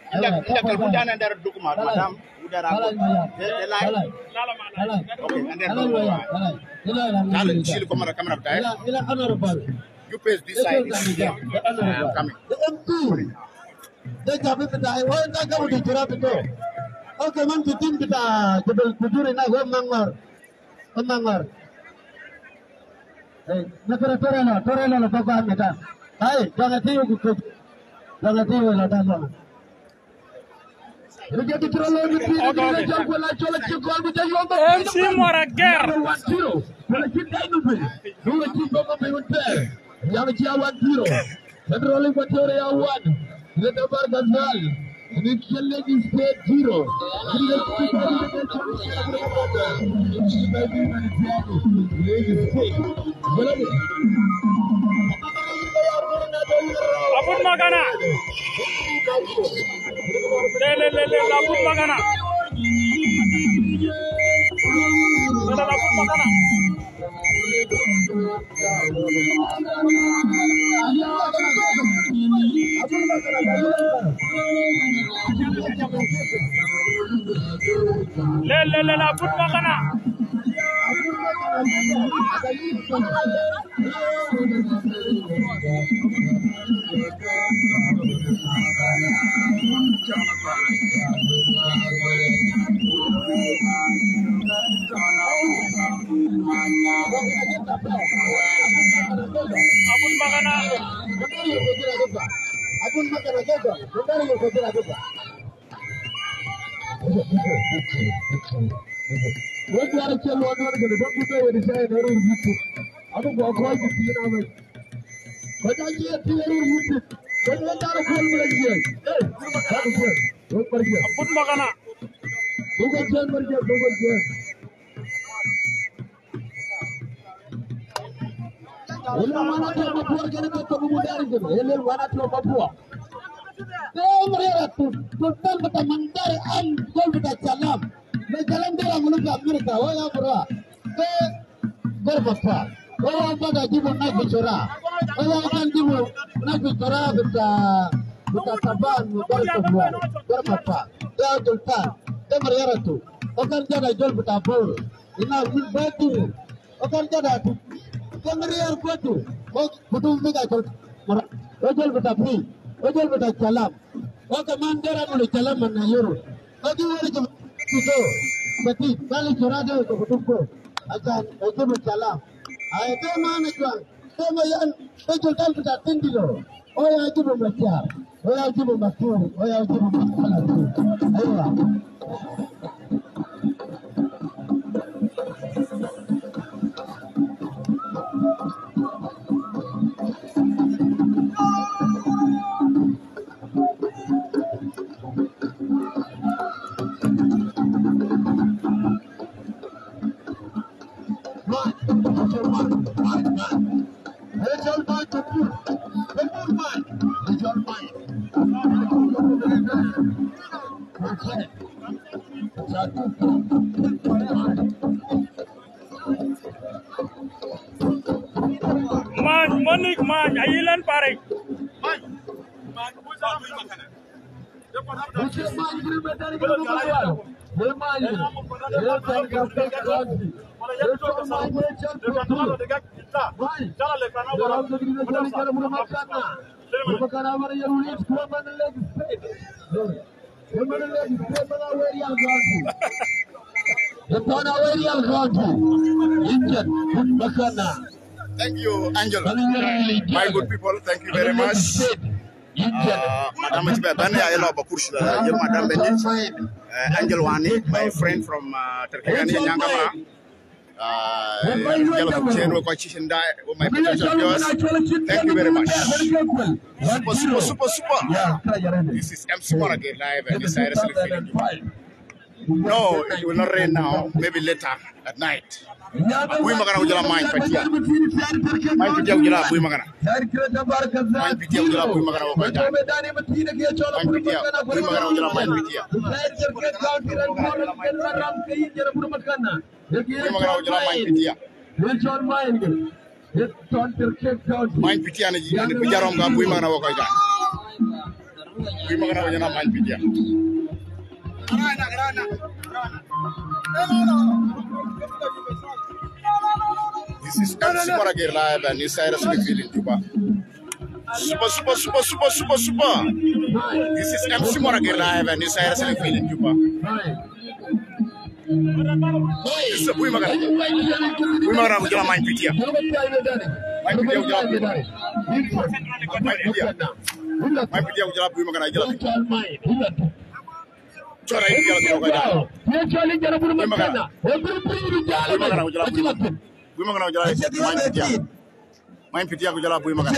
Inda kalbudana ndar duguma madam udara ko okay and then Nala chill camera guy you face this side coming they jabe bita ay wa ta gabu di jura bito okay man titim bita jebel kujuri na go mangwar eh nakara torela la baba meta ay jangan tiyo la dama MC Morager. Equatorial 1. State 0. Abun Magana. Abun Magana. Abun Magana. Abun Magana. Monik man, ayilan pare. Thank you, Angela. My good people, thank you very much. Madam Madam Angel Wani, my friend from Turkey, my potential viewers. Thank you very much. Super. This is MC Morager live and this is no, it will not rain now, maybe later at night. We magana ujala main patia. Main patia ujala we magana. Main patia ujala we magana wakaja. Main patia we magana ujala main patia. We magana ujala main patia. Main patia ni pijarom ga we magana wakaja. We magana ujala main patia. This is MC Morager live and this is in Juba. Super. This is MC Morager live and this is in Juba. This is we magana ujala main pitia. Main pitia ujala we magana ujala. Chora ini kalau tidak kau dah. Dia challenge jalan bulu makana. Bulu jalan. Bui makan aku jalan. Bui makan aku jalan. Main piti aku jalan bui makan.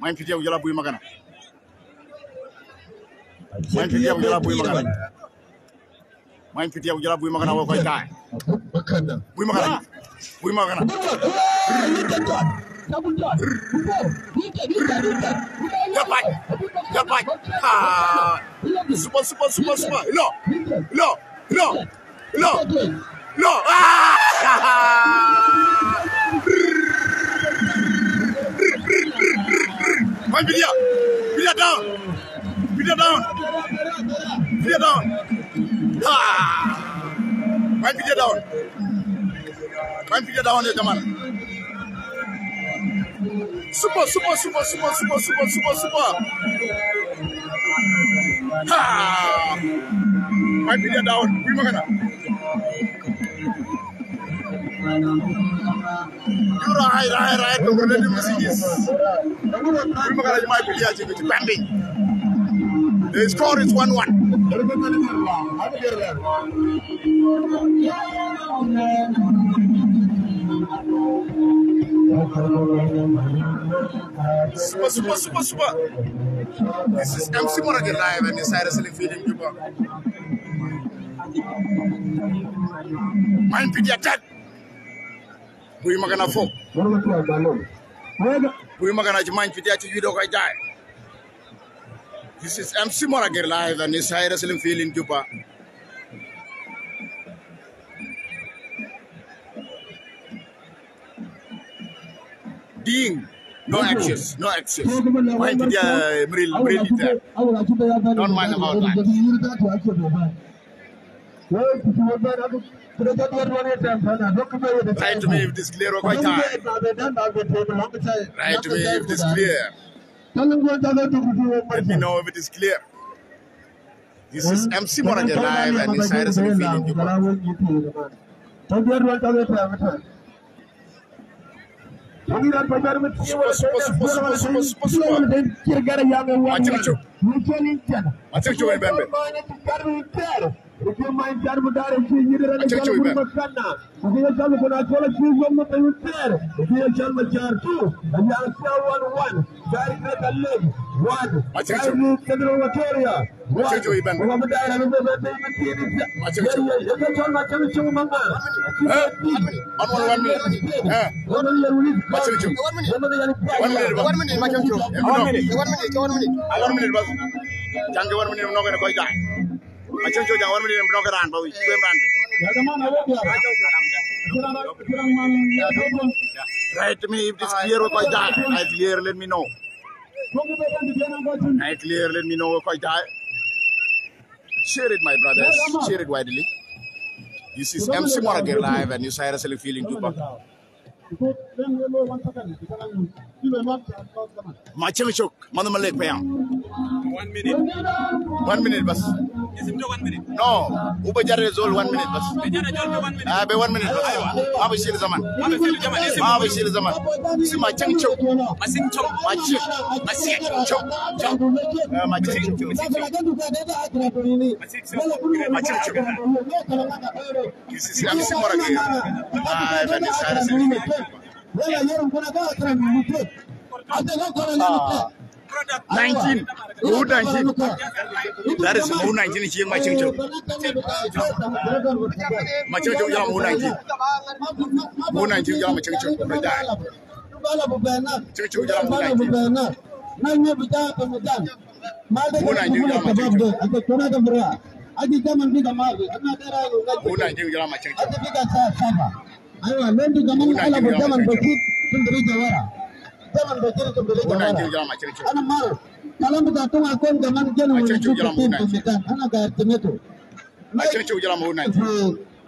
Main piti aku jalan bui makan. Main piti aku jalan bui makan. Main piti aku jalan bui makan aku kau dah. Bui makan. Bui makan. Dapat. Ha. Super. No. Main dia down. Ha. Main dia down ya teman. Super. Ha. Main dia down. Gimana? Right. Kemudian dia masih yes. Gimana lagi main dia aja gitu pending. The score is 1-1. Super. This is MC Morgan live and this is Wrestling Feeling Juba. Main pidi attack. Bui magana fo. Bui magana main pidi attack video kay jay. This is MC Morgan live and this is Wrestling Feeling Juba. Ding. No actions. Main pidi meril itu. Don't mind about that. Write to me if this clear or quite time. Write to me if this clear. Let me know if it is clear. This is MC Morgan live and this is Feeling Juba. If mind Jarmu Dar and she needed a Makana, if you tell me when I call it, you won't be there. If you tell me Jar 2, and you are 1-1, very good a leg, 1, I take you to Equatorial. What did you even? I'm a diamond. I take you. You can tell my coming to Mama. 1 minute. 1 minute. I take you. 1 minute. I take you. 1 minute. Jangan 1 minute, I'm not going to go die. Macam tu jangan orang ni blokeran, bawa kuem ran. Write me if this clear or quite die. I clear, let me know. I clear, let me know or quite die. Share it, my brothers. Share it widely. This is MC Morgan live and you say Wrestling Feeling Juba. Macam chok, mana malek payang. 1 minute. 1 minute bas. Is it 1 minute? No, uba jare zol 1 minute bas. Bejana jol 1 minute. Ah, be 1 minute bas. Apa sih zaman? Apa sih zaman? Si macam chok. Masing chok. Masing chok. Macam chok. Macam chok. This is MC Morgan. Ah, ben saya sendiri. 19. Who 19? That is who 19 is young Machin Chok. Machin Chok young who 19. Who 19 young Machin Chok. Chok young who 19. Who 19 young Machin Chok. Who 19 young Machin Chok. Ayo, nanti zaman ala zaman begitu pemberi jawara. Zaman begitu pemberi jawara. Anak malu. Kalau kita tunggu akun zaman jenuh itu pemberikan. Anak gaya itu. Macam tu jalan mau naik.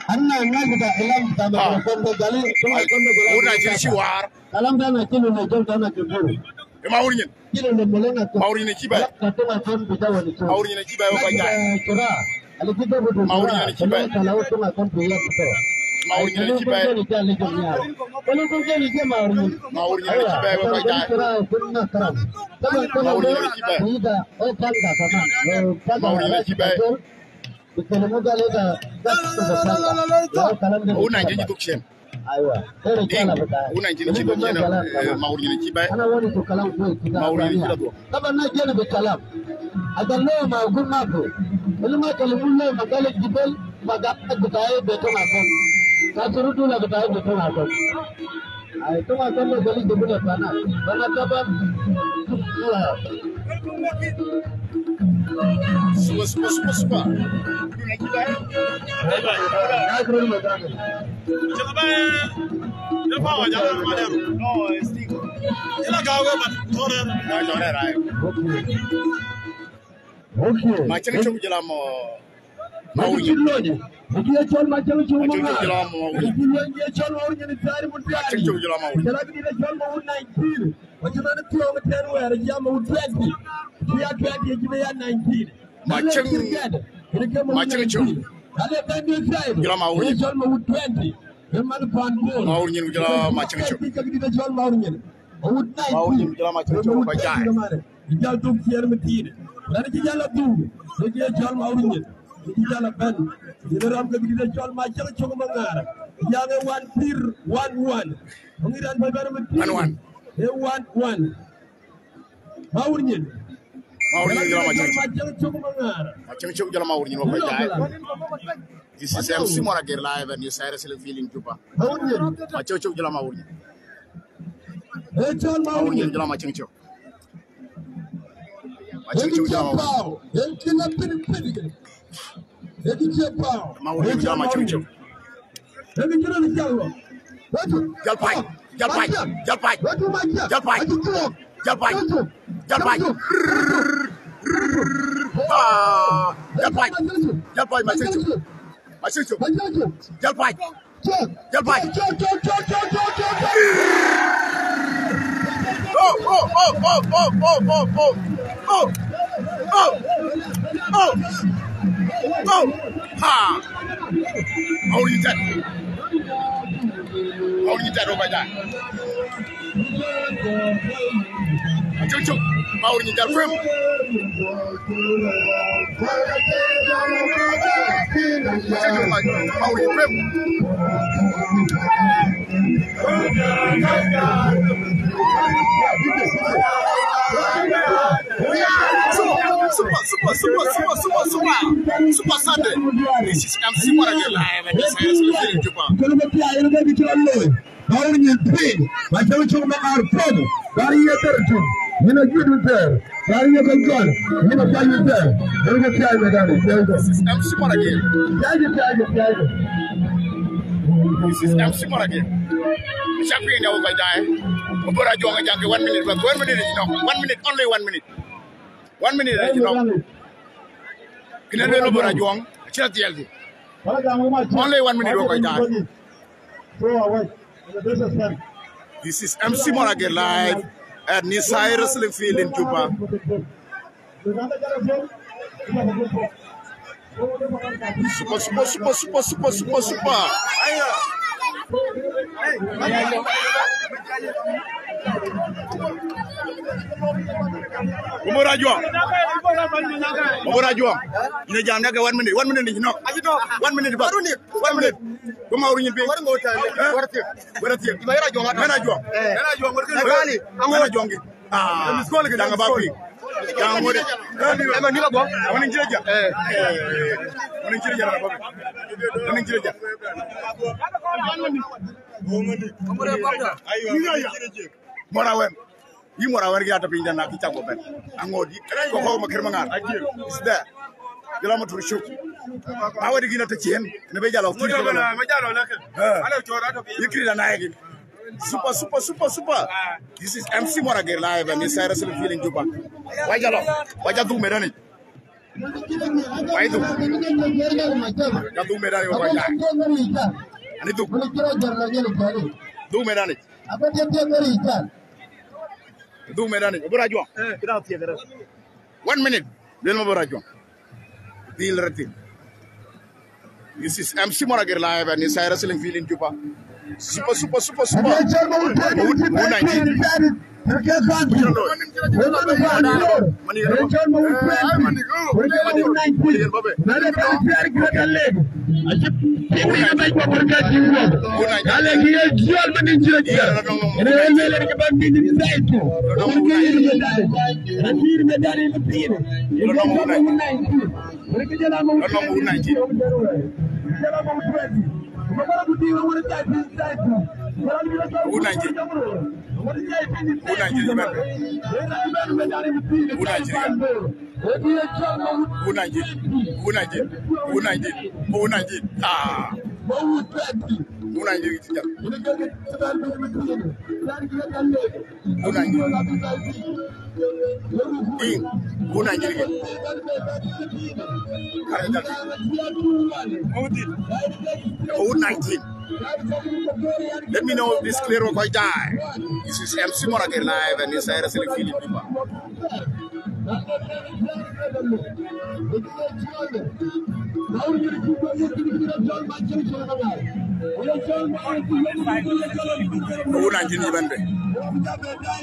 Anak kita elam tambah pemberi gali. Mau naik jadi siwar. Kalau kita nak jenuh naik tanah kebun. Maurinya. Jenuh boleh nak. Maurinya kibai. Kata macam kita wanita. Maurinya kibai apa kaya? Cerah. Kalau kita butuh. Maurinya kibai. Kalau tunggu akun pria kita. Mauri ni kibe. Mauri ni kibe ko kai dai. Mauri ni kibe. Mauri ni kibe. Una ngi dukshen. Aiwa. Una ngi ni dukshen Mauri ni kibe. Mauri ni kibe. Kaba na jeni be kalam. Adallo ma gumma ko. Ilma kalimulle magale jibel magapta bitaye beto na kon. Kasurutu la bitaye beto na kon. Ai to ma kon gali debule pana. Bana kaba. Supa. Macam itu jalan Mauri. Dia jual macam itu Macam itu jalan Mauri. Dia jual Mauri ni cari mudah. Macam itu jalan Mauri. Jalan dia jual Mauri 19. Macam mana tu orang teru ada dia Mauri 20. Dia dia jual 19. Macam itu. Ada tadi saya. Jalan Mauri. Dia jual Mauri 20. Dia mana pandul. Mauri ni jalan macam itu. Dia jual Mauri ni. Mauri ni jalan macam itu. Bajai. Dia tu kiar metin. Lalu dia jalan tu. Dia jual Mauri ni. Dia jalan ben. Dia ram ke dia jual macam itu mengar. Yang 1-1. Pengiran babar metin. 1-1. 1-1. Mauri ni. Mauri ni jalan macam itu. Macam itu mengar. Macam itu jalan Mauri ni bajai. This is MC Moragir live and you say feeling Juba. Macam itu jalan Mauri. Mauri ni jalan macam itu. Macam itu jalan Mauri. Mauri ni jalan macam itu. Jalpai. Macam itu. Jalpai. Ha. Mauri ni tak bajai. Macam itu. Mauri ni jalpai. Mauri Prim. Super Sunday. This is MC Moragir live and this is feeling Juba. Mauri ni Prim. Macam itu mengar Prim. Dari itu. Mina gitu ter. Dari itu kan. Mina kayu ter. Dari itu kayu dari. This is MC Moragir. Kayu. This is MC Moragir. Champion yang bajai. Ubara juang jangke 1 minute. 1 minute, you know. 1 minute, only 1 minute. 1 minute, you know. Kena dulu ubara juang. Cepat lagi. Only 1 minute bajai. This is MC Moragir live at Nisai Wrestling Field in Juba. Super. Umur ajuang. Ini jamnya ke 1 minute. 1 minute ni no. 1 minute baru ni. 1 minute. Kuma urunya pe. Berarti. Ibayar ajuang. Mana ajuang? Berani. Mana ajuang ni? Sekolah ke jangan bapi. Jangan mode. Emang ni bago. Mana jeja? Mana jeja nak bapi. Mana jeja? Morawen. Yi morawen ya tapi jangan nak cakap ben. Angodi. Kau makir mangar. Is there? Jalan motor shoot. Awak digina tercium. Nabi jalan. Ikri dan naik. Super. This is MC Moragir live and this is wrestling feeling Juba. Wajah tu merah ni. Wajah tu. Jatuh merah ni wajah. Ani tu. Tu merah ni. Tu merah ni. Berajuang. 1 minute. Dia mau berajuang. Deal retin. This is MC Monagir live and inside wrestling field in Juba. Super. Let me know if this clear or I die. This is MC Monagir live and inside wrestling field in Juba.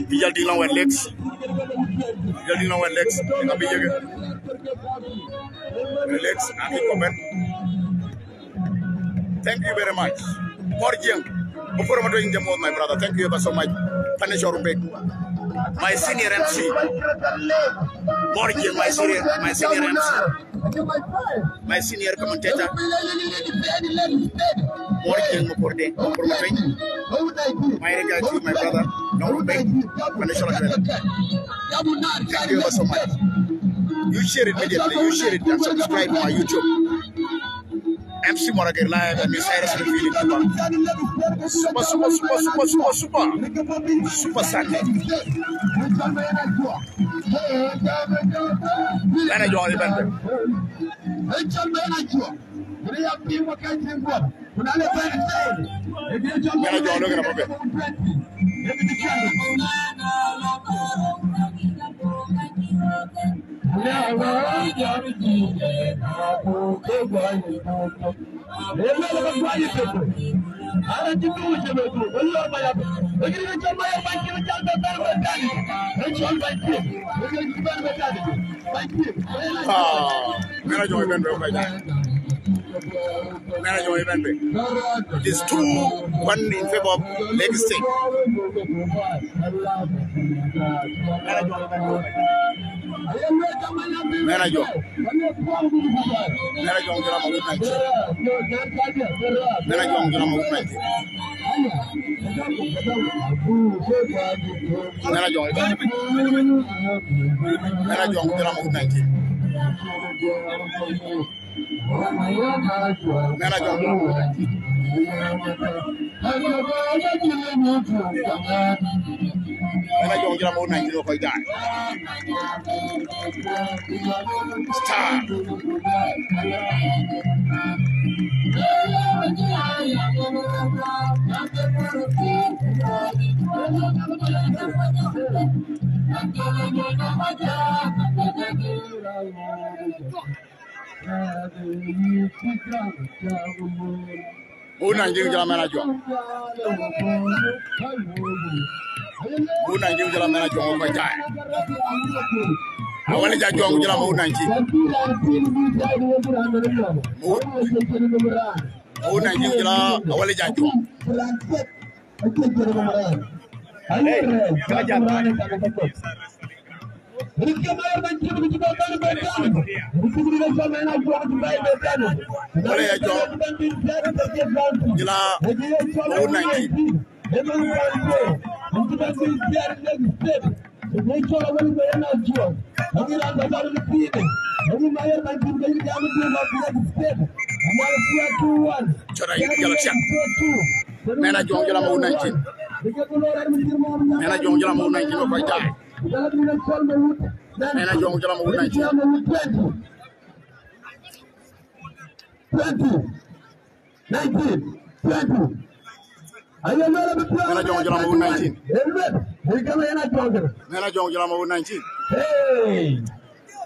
Dijal di long legs. Legs and comment. Thank you very much. Morjeng, before I'm doing the most, my brother. Thank you ever so much. Punish your big. My senior MC. Morjeng, my senior MC. My senior commentator. Morjeng, my regard to my brother. No big. Punish your big. Thank you ever so much. You share it immediately. You share it and subscribe to my YouTube. MC Monagir live and inside wrestling field in Juba. Super Sunday. Manager on the band. It is 2-1 in favor of Lagos State. Manager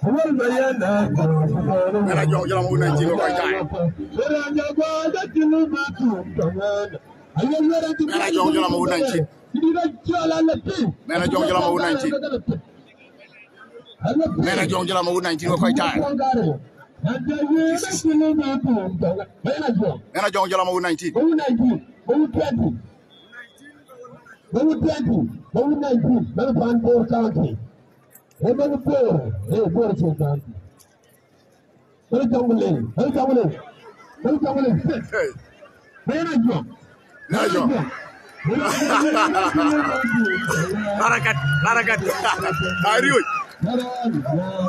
Mena jong jala mo 19 ko koy tay. Mena jong jala mo 19. Mena jong jala mo 19. Mena jong jala mo 19 ko koy tay. Mena jong jala mo 19. Larakat. Ariyo.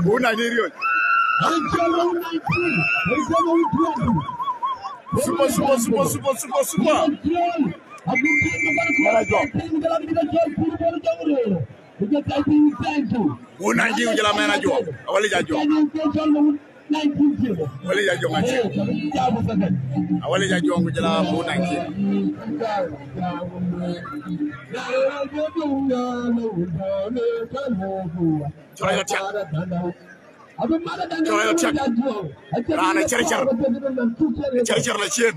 Una ariyo. Super. Una ariyo jala mena jo. Awali jajo. Awali jajo ngache. Awali jajo ngujala mo 19. Coba cek. Rana cari-cari. Cari-cari lecin.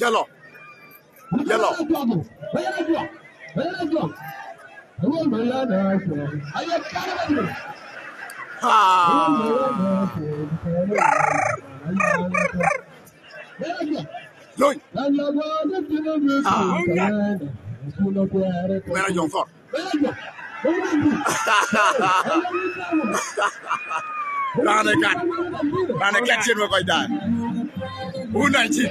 Jalo. Loy. Mena jong fort. Rana kat chen mo koy daan. Una chen.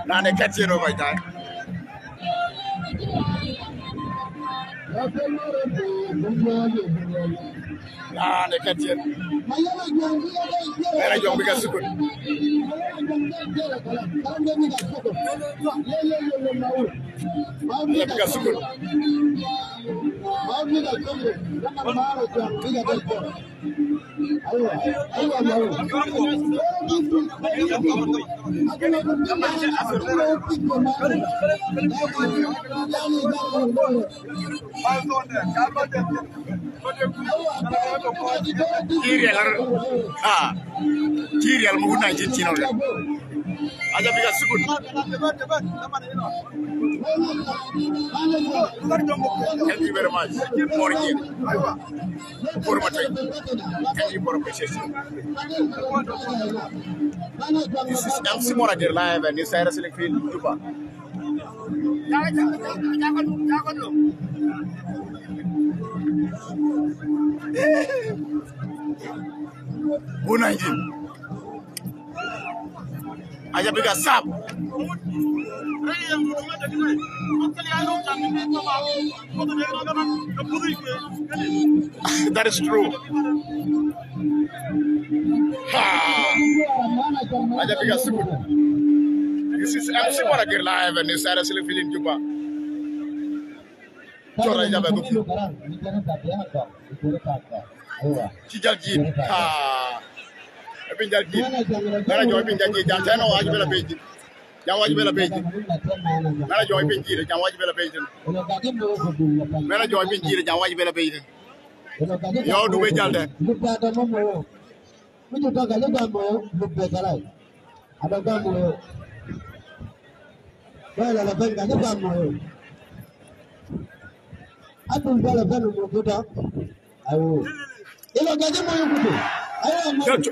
Rana kat chen mo koy daan. Rana kat chen. Mena jong biga sukun. Biga sukun. Kirial mo 19 chino le. Aja biga sukun. Thank you very much for it. For my time. Thank you for appreciation. This is MC Morager live and this is Wrestling Field Juba. Aja biga sap. That is true. Aja biga sap. This is MC Morager live and this is Wrestling Field in Juba. Chora aja biga. Cijalji. Pinjalji. Mera joy pinjalji. Jangan wajib bela beji. Jangan wajib bela beji. Mera joy pinji. Jangan wajib bela beji. Mera joy pinji. Jangan wajib bela beji. Yo du bejal de.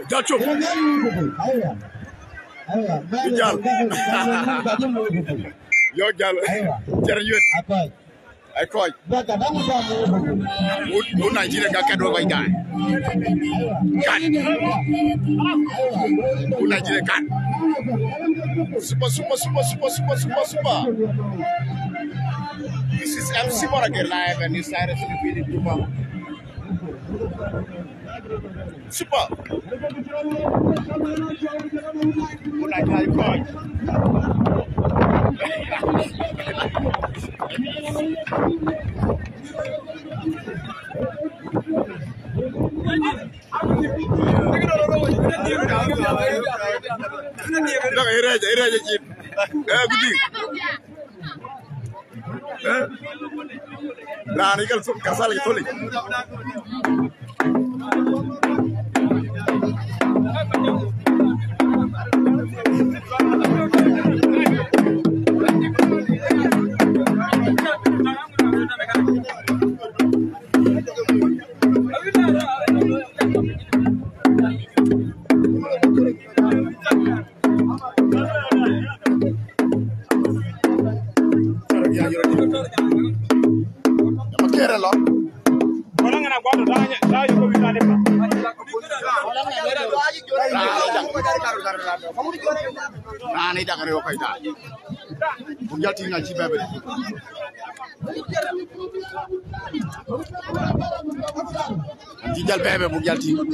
Jacho. Yo jal. Serius. Akoy. Mu Nigeria ga kadro koy gaay. Kan. Mu Nigeria kan. Super. This is MC Morager live and this is Wrestling Field in Juba. Super. Jangan ira cip. Gudi. Nah, ini kan kasar lagi toli. Nah, ini dah kerja apa itu? Bukan tinggal cipa beri. Tinggal bebe bukan tinggal.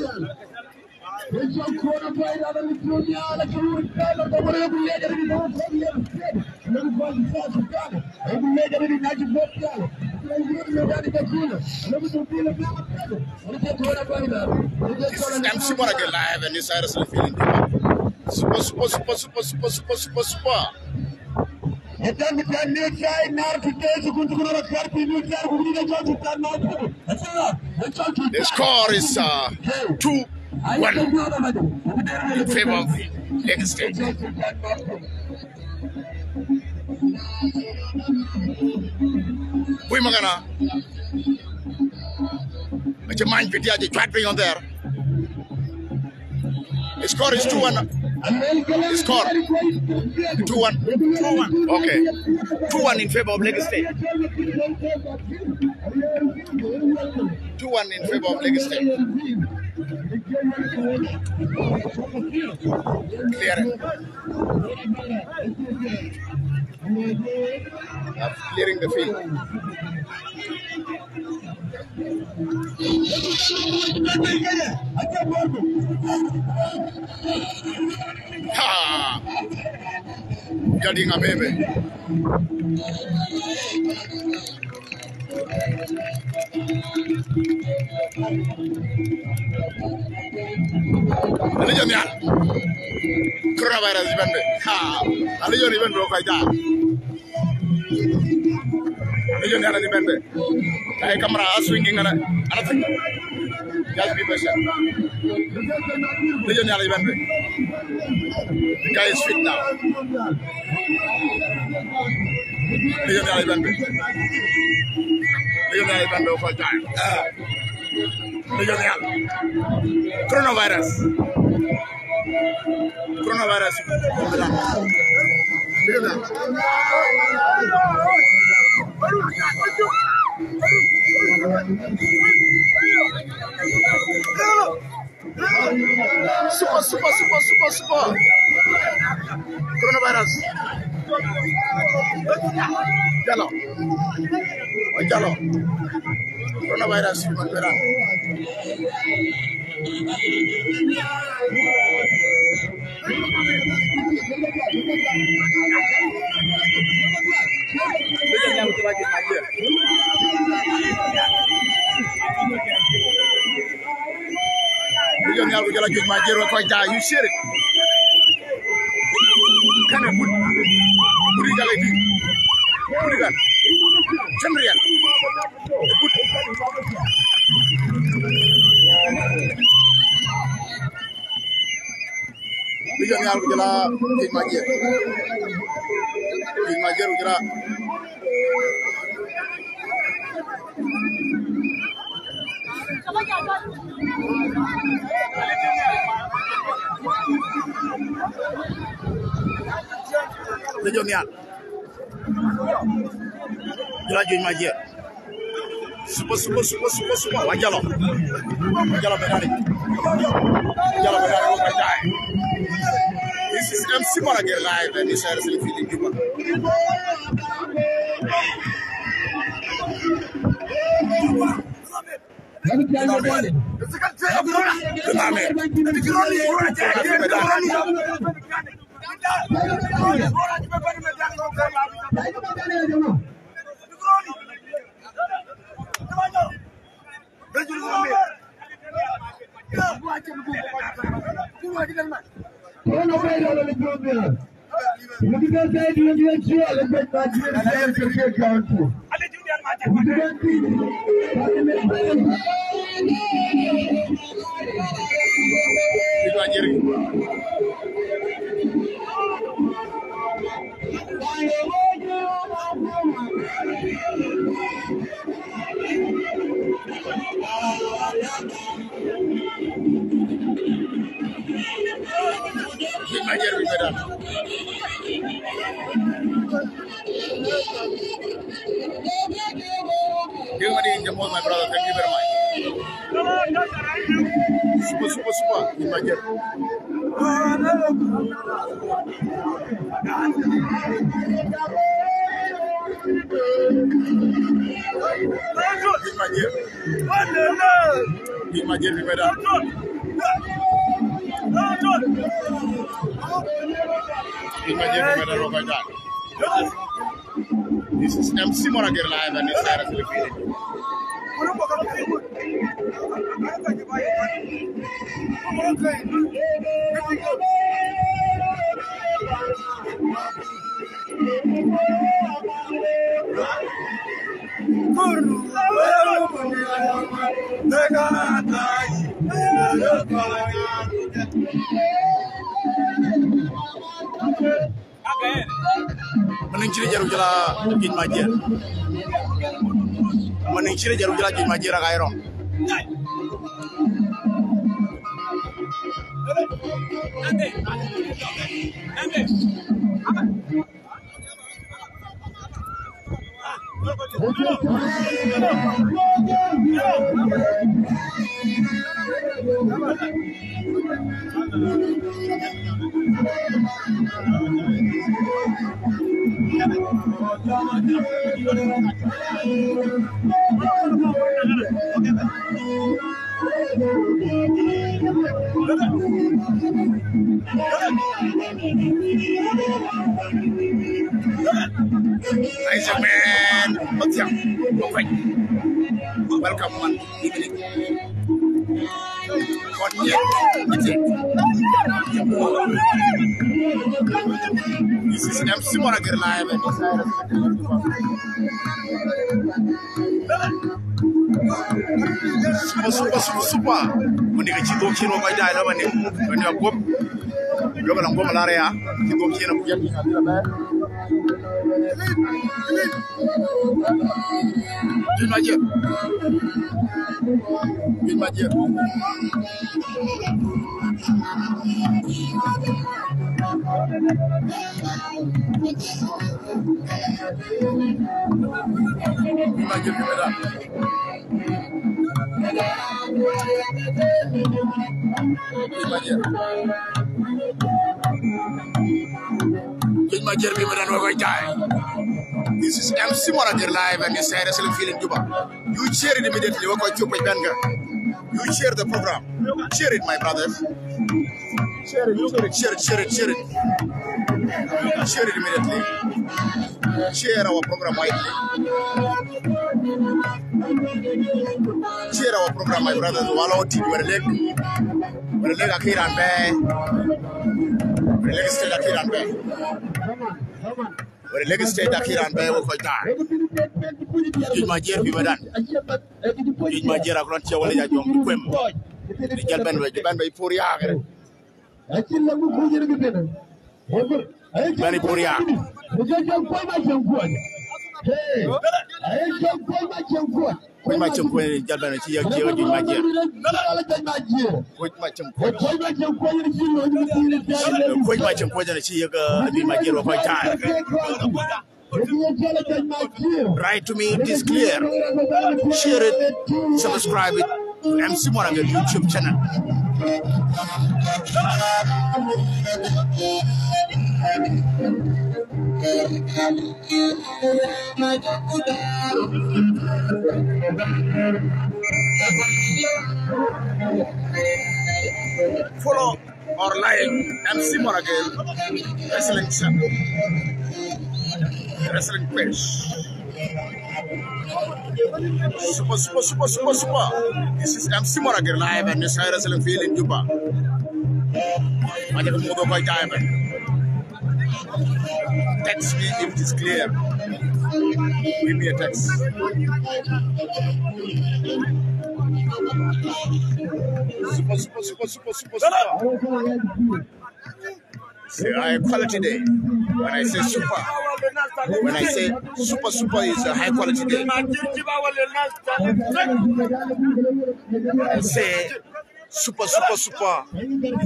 MC Moraga live and this is feeling super. The score is 2-1 in favor of Lake State. Wait, Magana. But your mind video the trapping on there. The score is 2-1. The score 2-1. Okay. 2-1 in favor of Lake State. 2-1 in favor of Lake State. Clearing. Clearing the field. Ha! Jadi ngabebe. Ini jamian. Coronavirus event. Ha! Ali joni event lo kaita. Ini joni ala event. Kayak kamera swinging ana. Ana thing. Just be patient. Ini joni ala event. The guy is fit now. Ini joni ala event. Ini joni ala event lo kaita. Ini joni ala. Coronavirus. Coronavirus. Super. Coronavirus. Jalo. Coronavirus. You share it. Can I put it like this? Put it on. Chandrian. Bijan yar gula King Majir gula Bijan yar gula King Majir super wajalo berani This is MC Moraga live and this is feeling people. My brother, thank you very much. Super. Imagine. This is MC Morager live and it's Sarah Philippines. Maning ciri jaru jala jin majir. Maning ciri jaru jala jin majir akairo. Nice man. What's up? Okay. Welcome one evening. This is MC Morager live and super. Mending cito kino kau dah ada mana? Mana aku? Yo kalau aku malaria, cito kino punya tinggal. Jin majir. This is MC Morager live and it's Sarah Philippines Juba. You share it immediately. You share the program. Share it, my brother. Share it. Share it immediately. Share our program widely. Share our program, my brothers. Wallow team, we're leg Akiran Bay. We're leg state Akiran Bay. We're leg state Akiran Bay. We're quite tired. In my year, we were done. In my year, I can't show what I don't quim. The Gelban by Puria. Many Puria. Quite much of when Gelban is here, in my year. Quite much of in my year of my time. Write to me, it is clear. Share it, subscribe it to MC Morager YouTube channel. Follow or like MC Morager Wrestling channel. Wrestling page. Super. This is MC Morager live and this is Wrestling Field in Juba. I take a motor by diamond. Text me if it is clear. Give me a text. Super. It's a high quality day. When I say super, super is a high quality day. When I say super is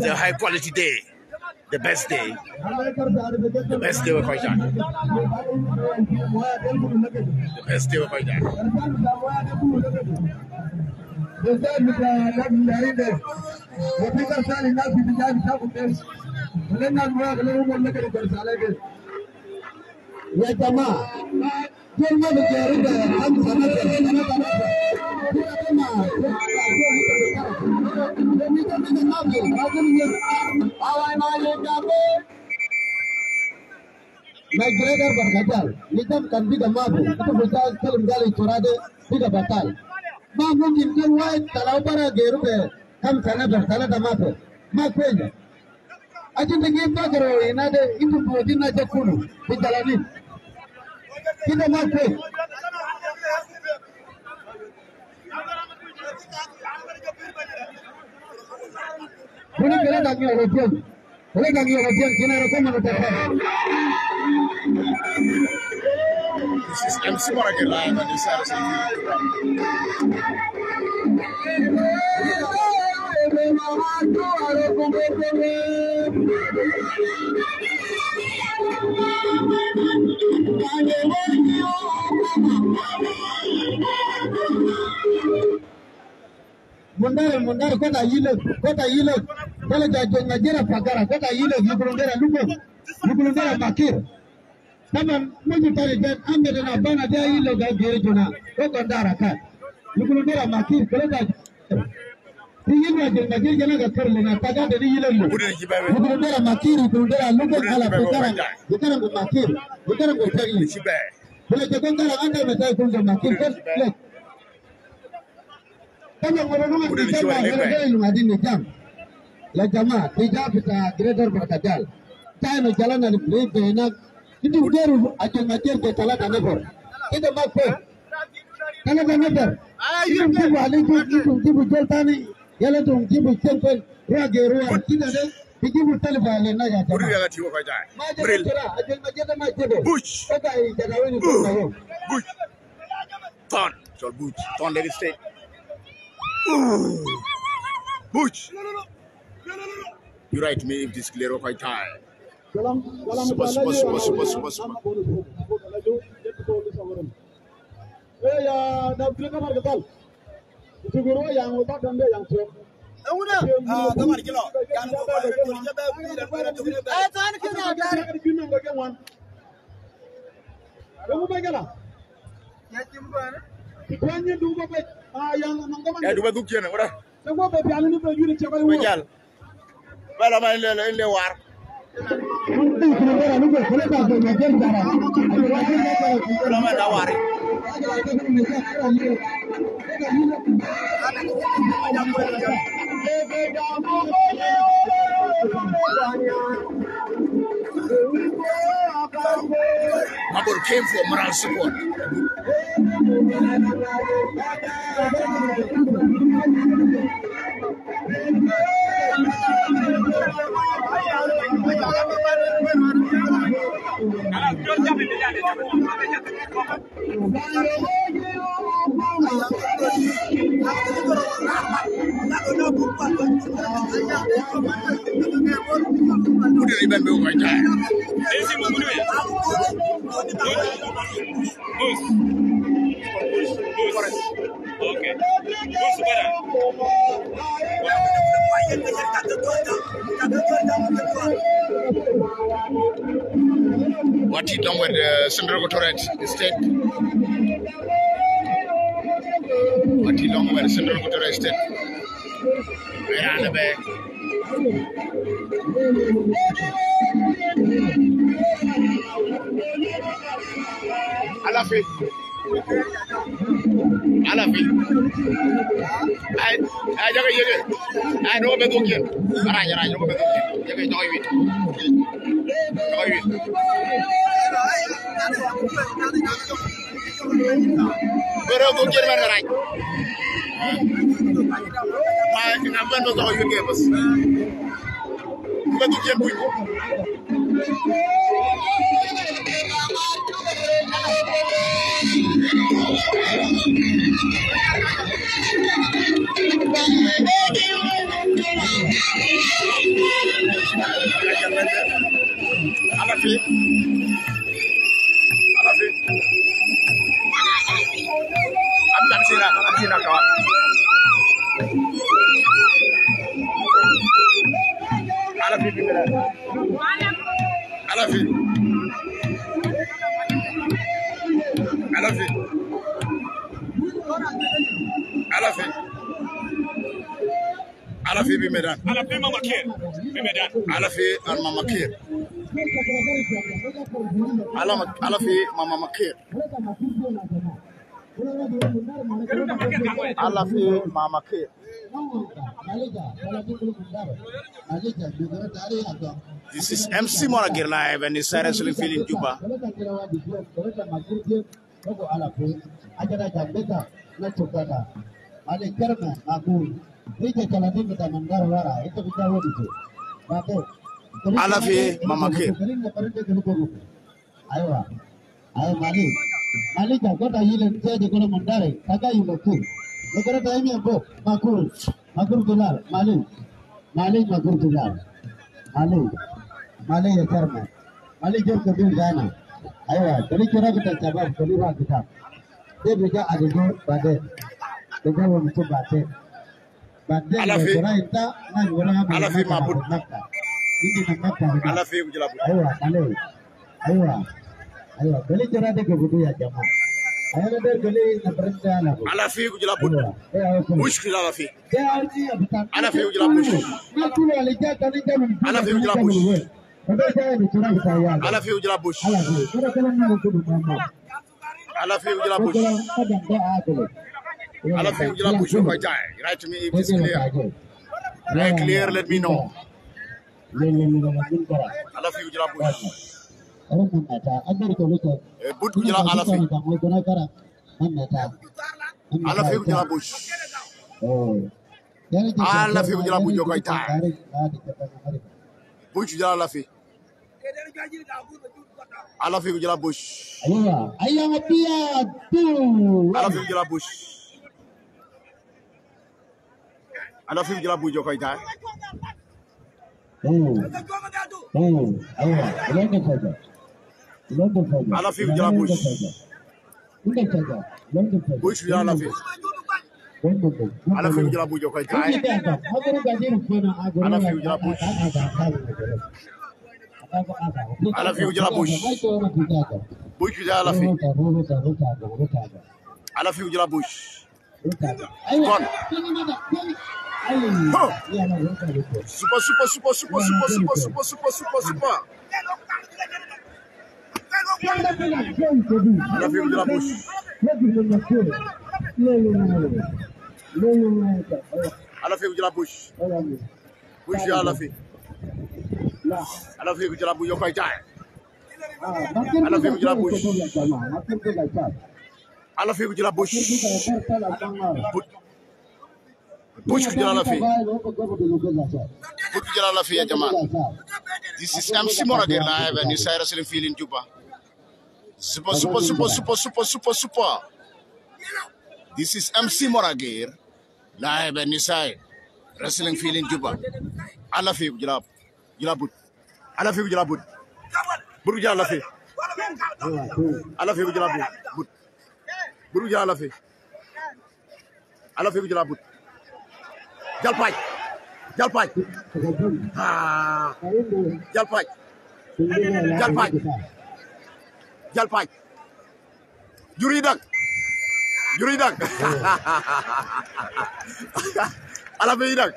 a high quality day. The best day. The best day we're quite done. The best day we're quite done. Ya jama'a girma da jari da an sanar da Magregar berkajal, kita kan tidak mampu, itu bisa film gali curade tidak batal. Ma mungkin kan white kalau para geru be kam sana bersana damato, ma kuenya. Aja tinggi bagaro ini ada itu buatin aja kuno, dijalanin. Kita mampu. Boleh kena daging European, boleh daging European. Kena rokok mana terasa? This is MC Morgan live on the Saturday. Mundar kota yile kalau jajan ngajera pagara kota yile yukulundera makir taman mujutari dan ambe na bana dia yile ga gerejona kota ndara kan yukulundera makir kalau jajan yile ga gerejona ga karle na taga da yile yukulundera makir yukulundera lugo ala pagara yukara go makir yukara go tagi kalau jajan ngara anda metai kunjo makir kan la jama tidak bisa greater berkajal tayo jalan na play benak itu deru aja ngajar ke salah dan nepor itu makpe kana dan nepor itu tibu aliku itu tibu jeltani yala tu tibu tempen rageru kita de tibu telefon na ya jama bril aja ngajar na jebo bush okay jadawini ko bush ton let it stay. Butch. You write me if this clear quite time. Super. Ya dua duknya na udah. Menjal. Bala main le war. Lama dah war. Mabur came for moral support. What he done with the Central Equatorial State? What he done with the Central Equatorial State? Where the back? Alafi. ala fi ay jaga yege ay do be dokier ara do be dokier yege joy wi bero dokier man ara ma ngam do joy yege bas be dokier bu Alafi I'm sina kawan Alafi bi medan Alafi mama kir bi medan Alafi al mama kir Alafi mama makir Alafi mama kir This is MC Monagir live and it's seriously feeling Juba. Alafi mama kir Aywa Malik kota hile mteje kuna mandare taka yuloku lokora taimi ambo makur tular Malik makur tular Malik ya karma Malik jam kabir jana aywa kali kira kita sabab kali wa kita de bija adigo bade bija wo mtu bate Alafi kora ita na wala Alafi mabut ini nakaka Alafi ujlabu aywa kali kira de kebudu ya jamaa aywa de kali na berita na Alafi ujlabu bush kila Alafi Alafi ujlabu Alafi ujlabu Alafi ujlabu Alafi ujlabu Alafi ujlabu show jai write to me if it's clear very clear let me know Alafi ujlabu but ujla Alafi Alafi ujlabu Alafi ujlabu jokai tai bush ujla Alafi ujla bush aywa pia tu Alafi ujla bush Alafi ujla bush jokai tai aywa Alafi ujla bush bush ujla Alafi Alafi ujla bush jokai tai Alafi ujla bush Alafi ujla bush bush ujla Alafi Alafi ujla bush gone super Alafi ujla bush Alafi ujla bush bush ujla Alafi Alafi ujla bush jokai tai Alafi ujla bush Alafi ujla bush bush ujla Alafi bush ujla Alafi ya jamaa This is MC Monagir live and it's seriously feeling Juba super This is MC Monagir live and it's wrestling feeling Juba Alafi ujla but Alafi ujla but ujla Alafi Alafi ujla but ujla Alafi Alafi ujla but Jalpai Juri dak Alafi dak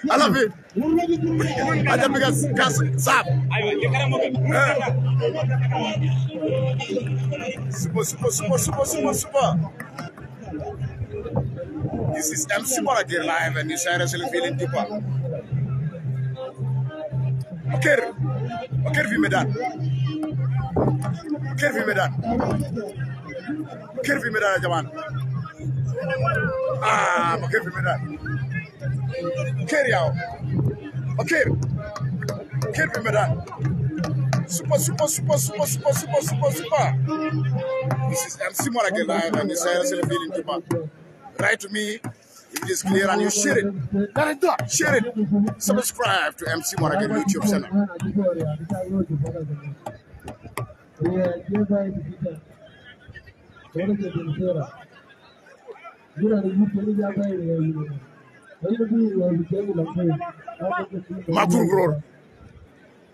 I love it. I just because Sam. Super. This is MC Moradir live and this is feeling deeper. Okay, vi medan. Kervi medan jaman. Kervi medan. Keriao. Kervi medan. Super. This is MC Moradir live and this is feeling deeper. Write to me if it is clear and you share it. Share it. Subscribe to MC Moradir YouTube channel.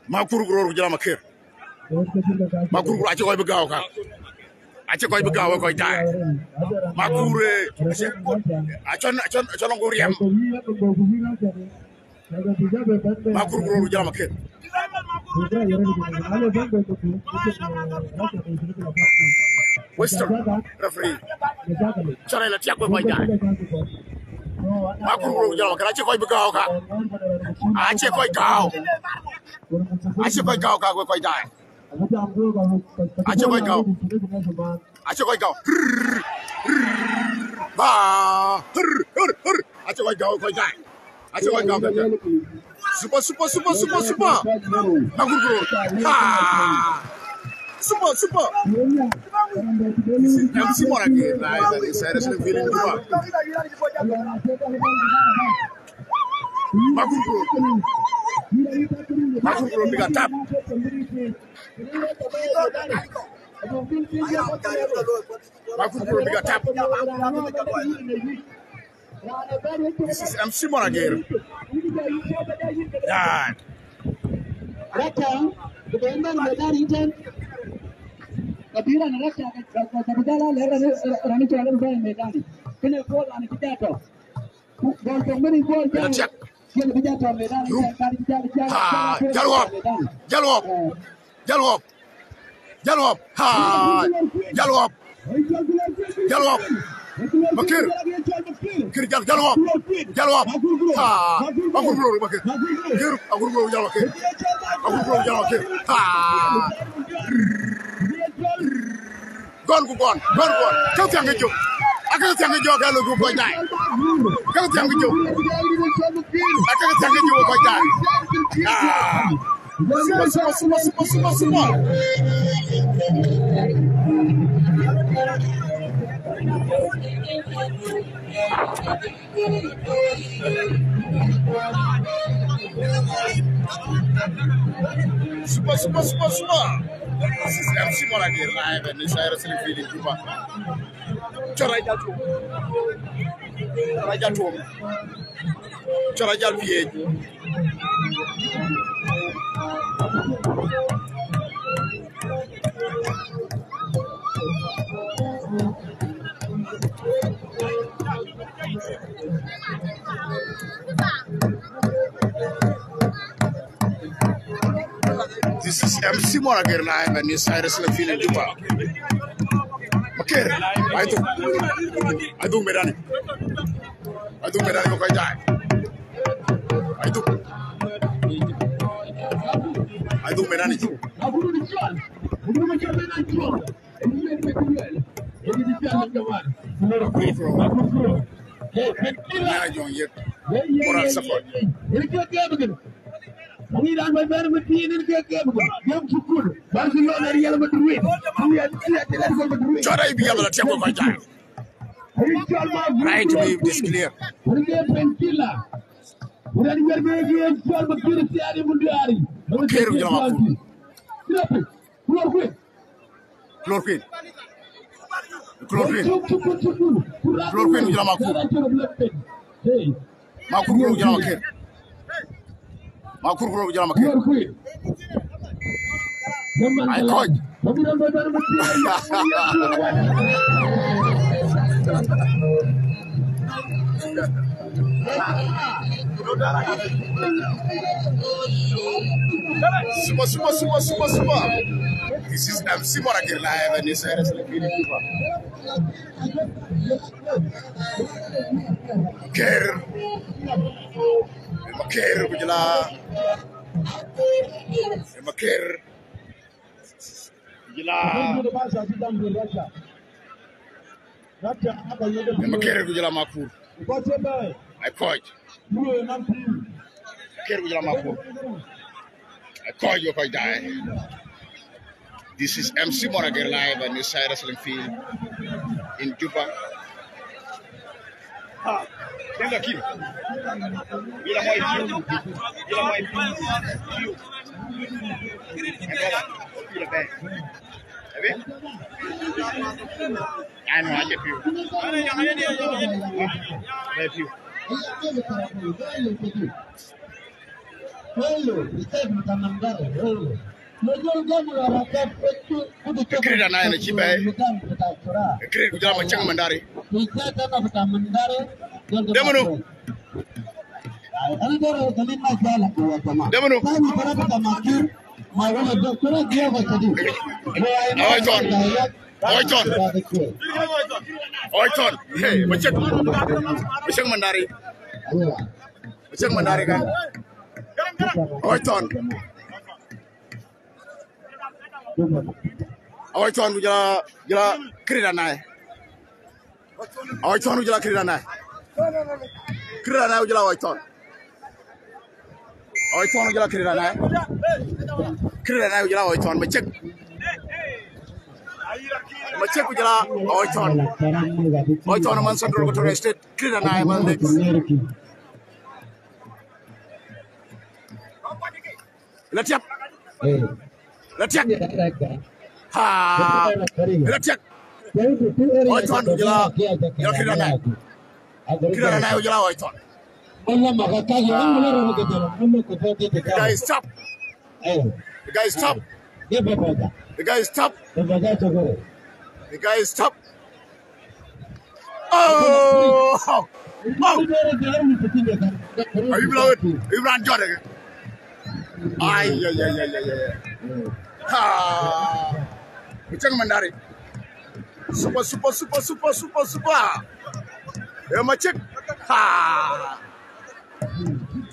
Makuru gror jala makir. Makuru acha koy begaw ka. Acha koy begaw koy tay. Makure acha ngor yam. Makuru gror jala makir. Western referee. Chare la tiak koy tay. Makuru gror jala makir acha koy begaw ka. Acha koy gaw. Acha koy gaw ka koy tay. Acha koy gaw. Ba. Acha koy gaw koy tay. Acha koy gaw ka. Super. Makuru. Super. MC Moradir live and this is feeling deeper. Makuru big tap. Makuru big tap. This is MC Moradir. Dad. Kabira na rasha kabidala lera rani chwala mbaya medani kile gol anakitato gol pembeni gol Check. kile bijato medani Jalop. Bakir. Jalop. Makuru Bakir. Makuru Bakir. Gon. Kau tiang kejuk. Aku tiang kejuk kalau gua kau jai. Kau tiang kejuk. Aku tiang kejuk kau jai. Semua. Super. This is MC Moradir live and this is feeling deeper. Chora jal pied. This is MC Moradir live and this is feeling deeper. Makir, I do medani ko kay jay. I do medani. Moral support. Pengiran bayar mesti ini ke bukan. Yang syukur. Barcelona Real Madrid. Chora ibi yabala tiap ko kay. Right to be this clear. Keru jama. Chloroquine jama ku. Makuru jama ker. Makuru jama ker. Ay coach. Super. This is MC Moragir live and this is Makir Bujala Makur. I coach. I call you if I die. This is MC Moragir live and this is wrestling field in Juba. Venga aqui. Vira mais view. Vira bem. Tá vendo? Ah, não, aqui é view. É view. Kerja naik ni cibai. Kerja jalan macam mandari. Demonu. Oiton. Hey, macam mandari. Macam mandari kan? Oiton. Oiton jala kerja naik. Oiton jala kerja naik. Kerja naik jala oiton. Oiton jala kerja naik. Kerja naik jala oiton macam jala oiton. Oiton man central Equatorial state kerja naik man lex. Letiap. Ha. Letiap. Oiton jala kerja naik. Kerja naik jala oiton. The guy is top. The guy is top. The guy is top. The guy is top. Oh! Oh! Are you blowing? You ran Jordan. Ay, yeah. Ha! Macam mandari. Super. Ya macam. Ha!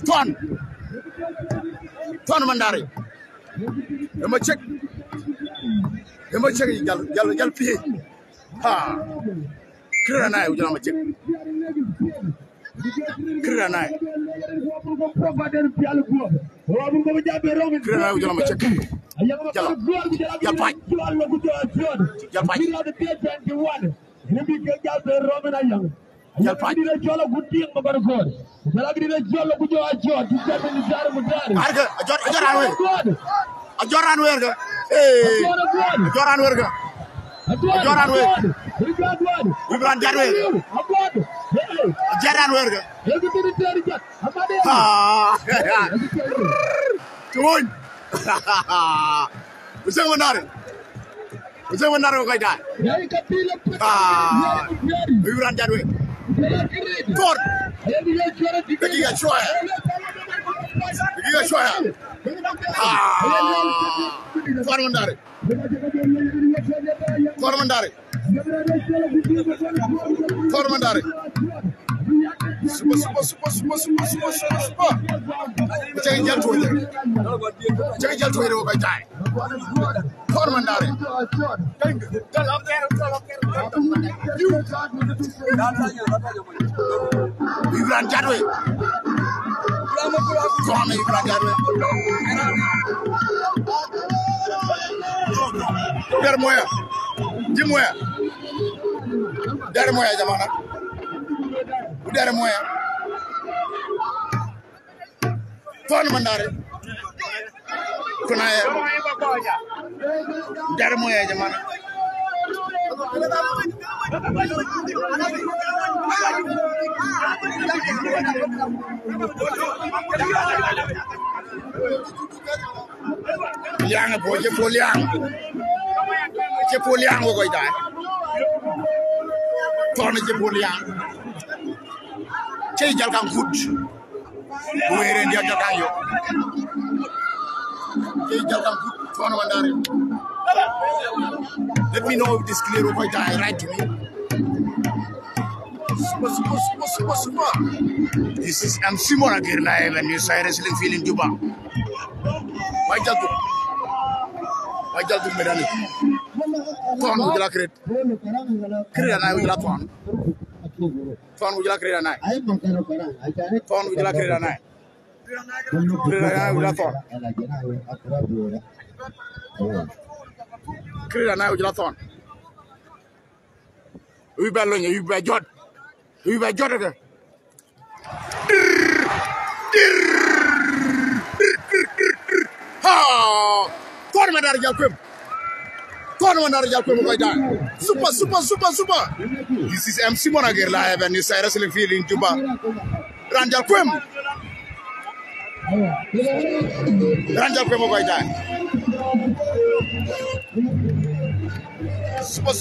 Tuan mandari. Ya macam jal pi. Ha! Kira naik ujian macam. Kira naik ujian macam. Jal pai. Jal pai. Ajoran werga. Ajoran werga. Ibran Jarwe. Jaran werga. Ha. Tuan. Bisa benar kau dah. Ibran Jarwe. Tuan. Begitu cuai. Tuan Mandari. Super. Jangan jal tuai kau dah. Tuan Mandari. Ibran Jarwe. Tuan Ibran Jarwe. Biar moya. Di moya. Dari moya jamana. Dari moya. Tuan Mandari. Kunaya. Dari moya jamana. Yang boleh poliang. Poliang kau dah. Tuan poliang. Cai jalan kut. Where in your tayo? Let me know if this clear over there. Right to me. Super. This is MC Monagir live and you say wrestling feeling Juba. Why just do medani? Ton with la crate. Create and I will not one. Ton with la crate and I. Ton with la crate and I. Create and I will not one. We better you better jot. We better jot again. Ha! Ton mandar jalpem. Ton mandar jalpem ko dan. Super. This is MC Monagir live and you say wrestling field in Juba. Ranjal Kwem ko dan. Super.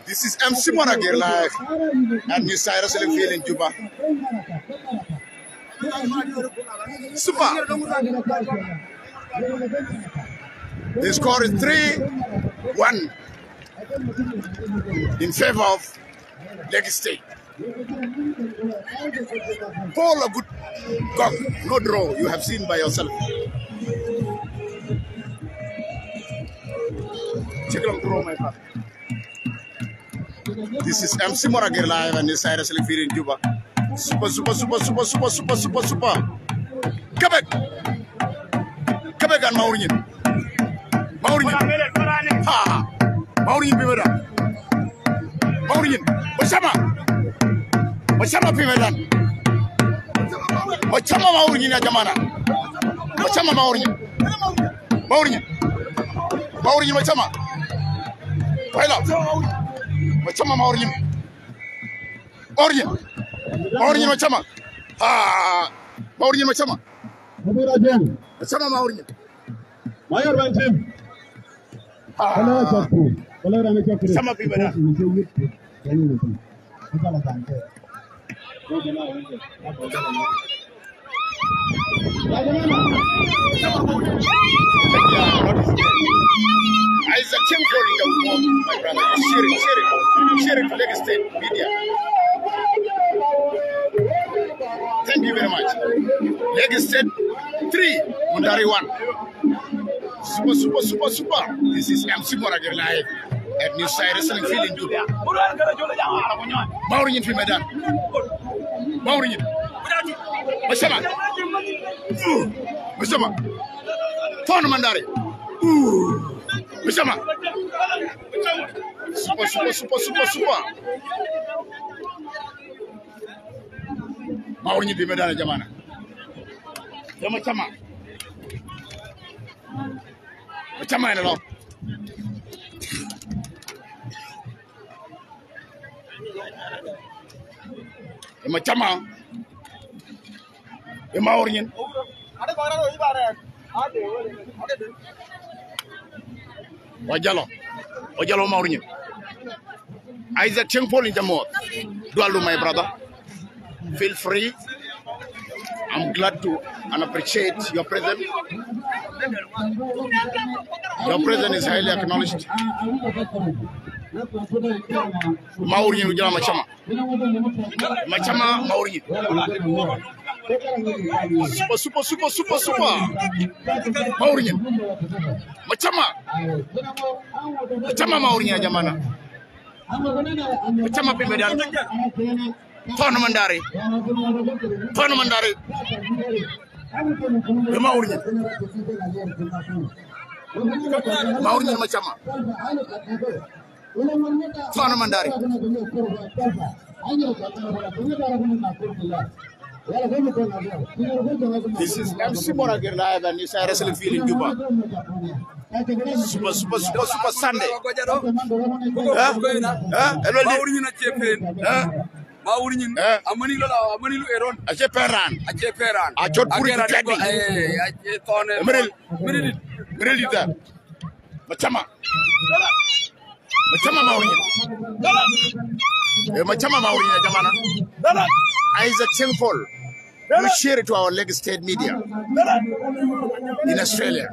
This is MC Monagir live and you say wrestling field in Juba. Super. The score is 3-1 in favor of Lake State. Paul a good cock, no draw, you have seen by yourself. Check it out, draw, my brother. This is MC Monagir live and this is wrestling field in Juba. Super. Quebec and Maureen. Ha! Maureen Pimera. Maureen. Bachama Pimeran. Bachama Maureen Jamana. Bachama Maureen. Bachama. Bachama Maureen. Maureen Bachama. Ha! Maureen Bachama. Bachama Maureen. Mayor Bantim. Hello, Chapu. Hello, Ramika. Some people. Isaac Chimko in the wall, my brother. Share it to Lake State media. Thank you very much. Lake State 3, Mundari 1. Super. This is MC Monagir live at New Side Wrestling Field in Juba. Maureen Fimedan. Maureen. Bachama. Ton Mandari. Bachama. Super. Maureen Fimedan Jamana. Bachama in a lot. Machama. Maureen. Wajalo Maureen. Isaac Chengpol in the mode. Dualu, my brother. Feel free. I'm glad to and appreciate your presence. Your presence is highly acknowledged. Maureen Ujala Machama. Machama Maureen. Super. Maureen. Machama Maureen Jamana. Machama Pimedan. Ton Mandari. Maureen Machama. Ton Mandari. This is MC Monagir live and it's a wrestling field in Juba. Super Sunday. Maureen, Amanilu Eron, a Jeperan, a Jotpuri, a Machama. Machama Maureen. Machama Maureen, Jamana. Isaac Singful. You share it to our Leg State media in Australia.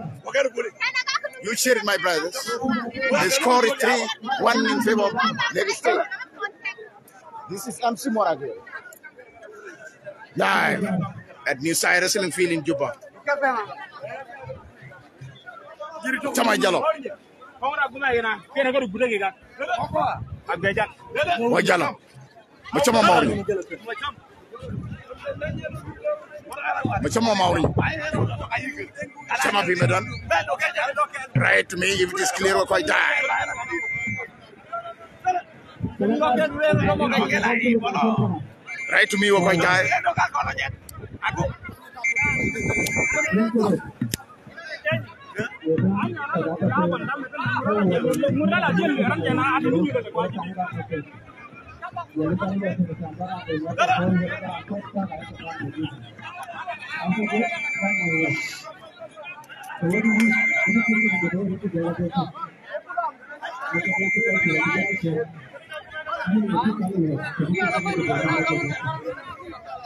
You share it, my brothers. The score is 3-1 in favor of Leg State. This is MC Moragir. Live at New Side Wrestling Field in Juba. Chama Jalo. Wajalo. Machama Maureen. Machama Maureen. Chama Bimedan. Right to me if it is clear or quite die. Right to me or quite die.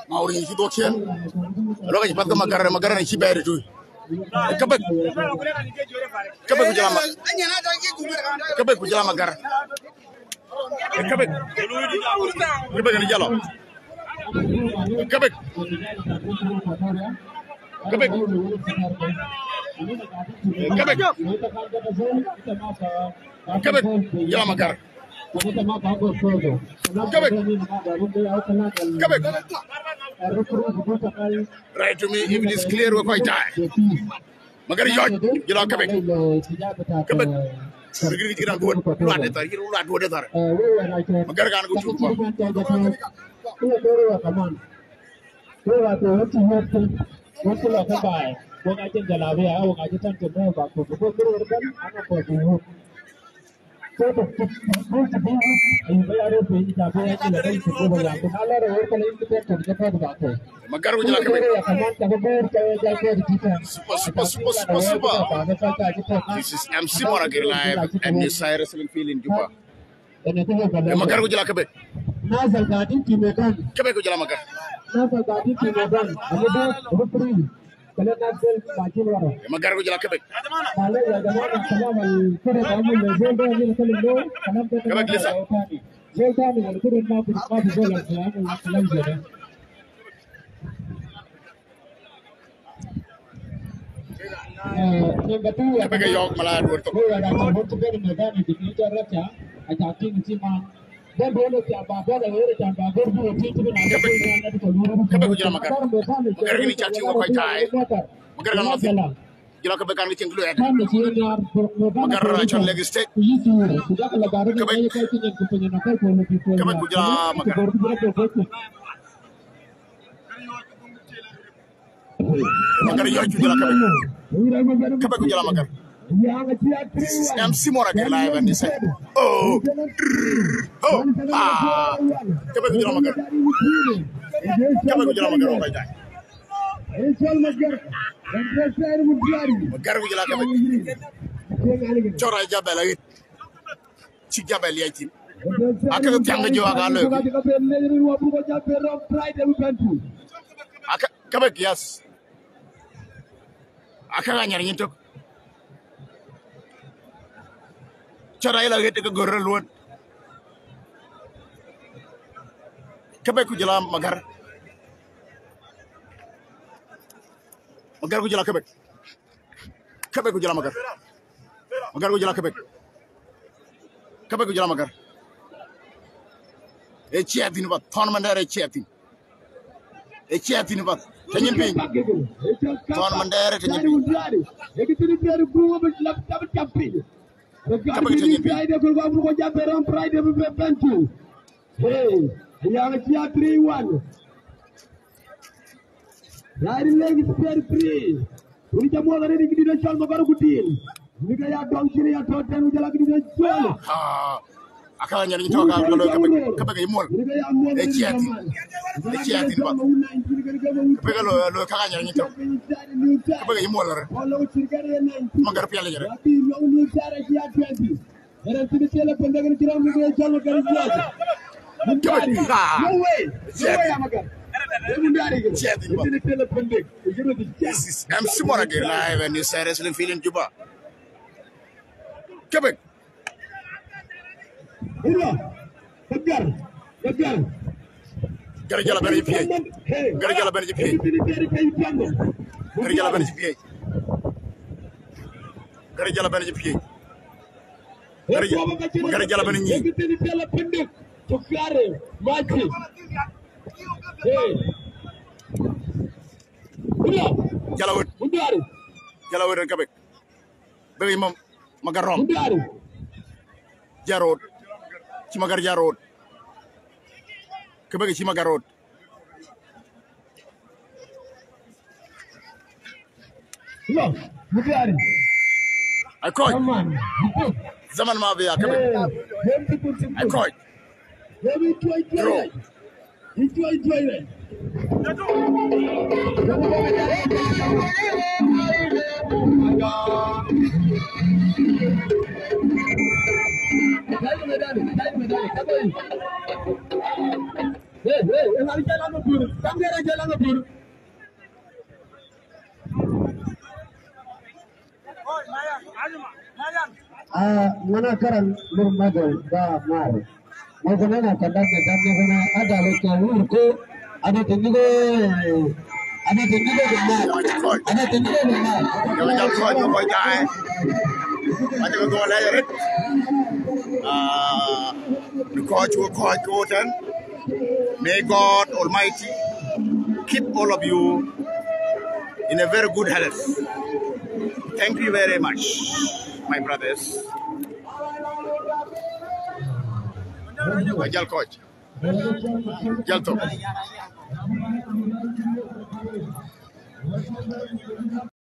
Maureen is doing. Look at the Magara and she buried too. Quebec Ujala Magar. Quebec and Yellow. Quebec. Quebec. Quebec. Quebec. Yellow Magar. Quebec. Quebec. Right to me, if it is clear, we're quite die. Magari George, you know, Quebec. Quebec. We're going to go to This is MC Moragir live at New Side Wrestling Field in Juba. Magar Ujala Quebec. Quebec Ujala Magar. Magar Ujala Quebec. Quebec listen. Quebec York Malad Worto. Quebec Ujala Magar. Magar ini caci wakai tai. Magar kan masih. Jila Quebec kan dicing dulu ya. Magar racun Leg State. Quebec. Quebec Ujala Magar. Magar York Ujala Quebec. Quebec Ujala Magar. This is MC Moragir live and he said, oh, Quebec Ujala Magar. Quebec Ujala Magar oh my God. Magar Ujala Quebec. Chora Jabel it. Chijabel yatin. Aka tianga jo aga lo. Aka Quebec yes. Aka nganyar nyitok. Chora ila gete ko gorre luot. Quebec Ujala Magar. Magar Ujala Quebec. Quebec Ujala Magar. Magar Ujala Quebec. Quebec Ujala Magar. Echiatin bat tournament are echiatin. Echiatin bat. Tanyin ping. Tournament are tanyin ping. Quebec tanyin ping. Hey, yang siap 3-1. Dari lagi spare free. Ini jamu ada di kiri dan baru kutil. Ini kayak dong sini ya toten udah lagi di jual. Akan nyari itu kalau Quebec imol. Echiatin bat. Quebec lo kakan nyari itu. Quebec imol. Magar piala jere. Era tini tela pendagan kira mungkin jalan kali dia. Mundari. No way. No way amakan. Mundari. Tini tela pendek. This is MC Morage live and you seriously feeling Juba. Quebec. Ila. Tegar. Tegar. Gara-gara bani piye. Gara-gara bani piye. Gara-gara bani piye. Gara-gara bani piye. Gara-gara bani ni. Tini tela pendek. Tukare. Mati. Hey. Ila. Jalawut. Mundari. Jalawut dan Quebec. Bagi magarom. Mundari. Jarod. Ci magar jarod. Quebec ci magarod. Ila. Mundari. Ay koy. Zaman ma biya Quebec. Ay koy. Draw. Mana karan bermagal da mar. Magana na kandan da dan gana ada lokka wurko ada tindigo ada tindigo mal ada tindigo mal Yo jam koy mo koy tay. Ada ko do lay rek. The coach will coach Gordon. May God Almighty keep all of you in a very good health. Thank you very much, my brothers. Jal coach. Jal top.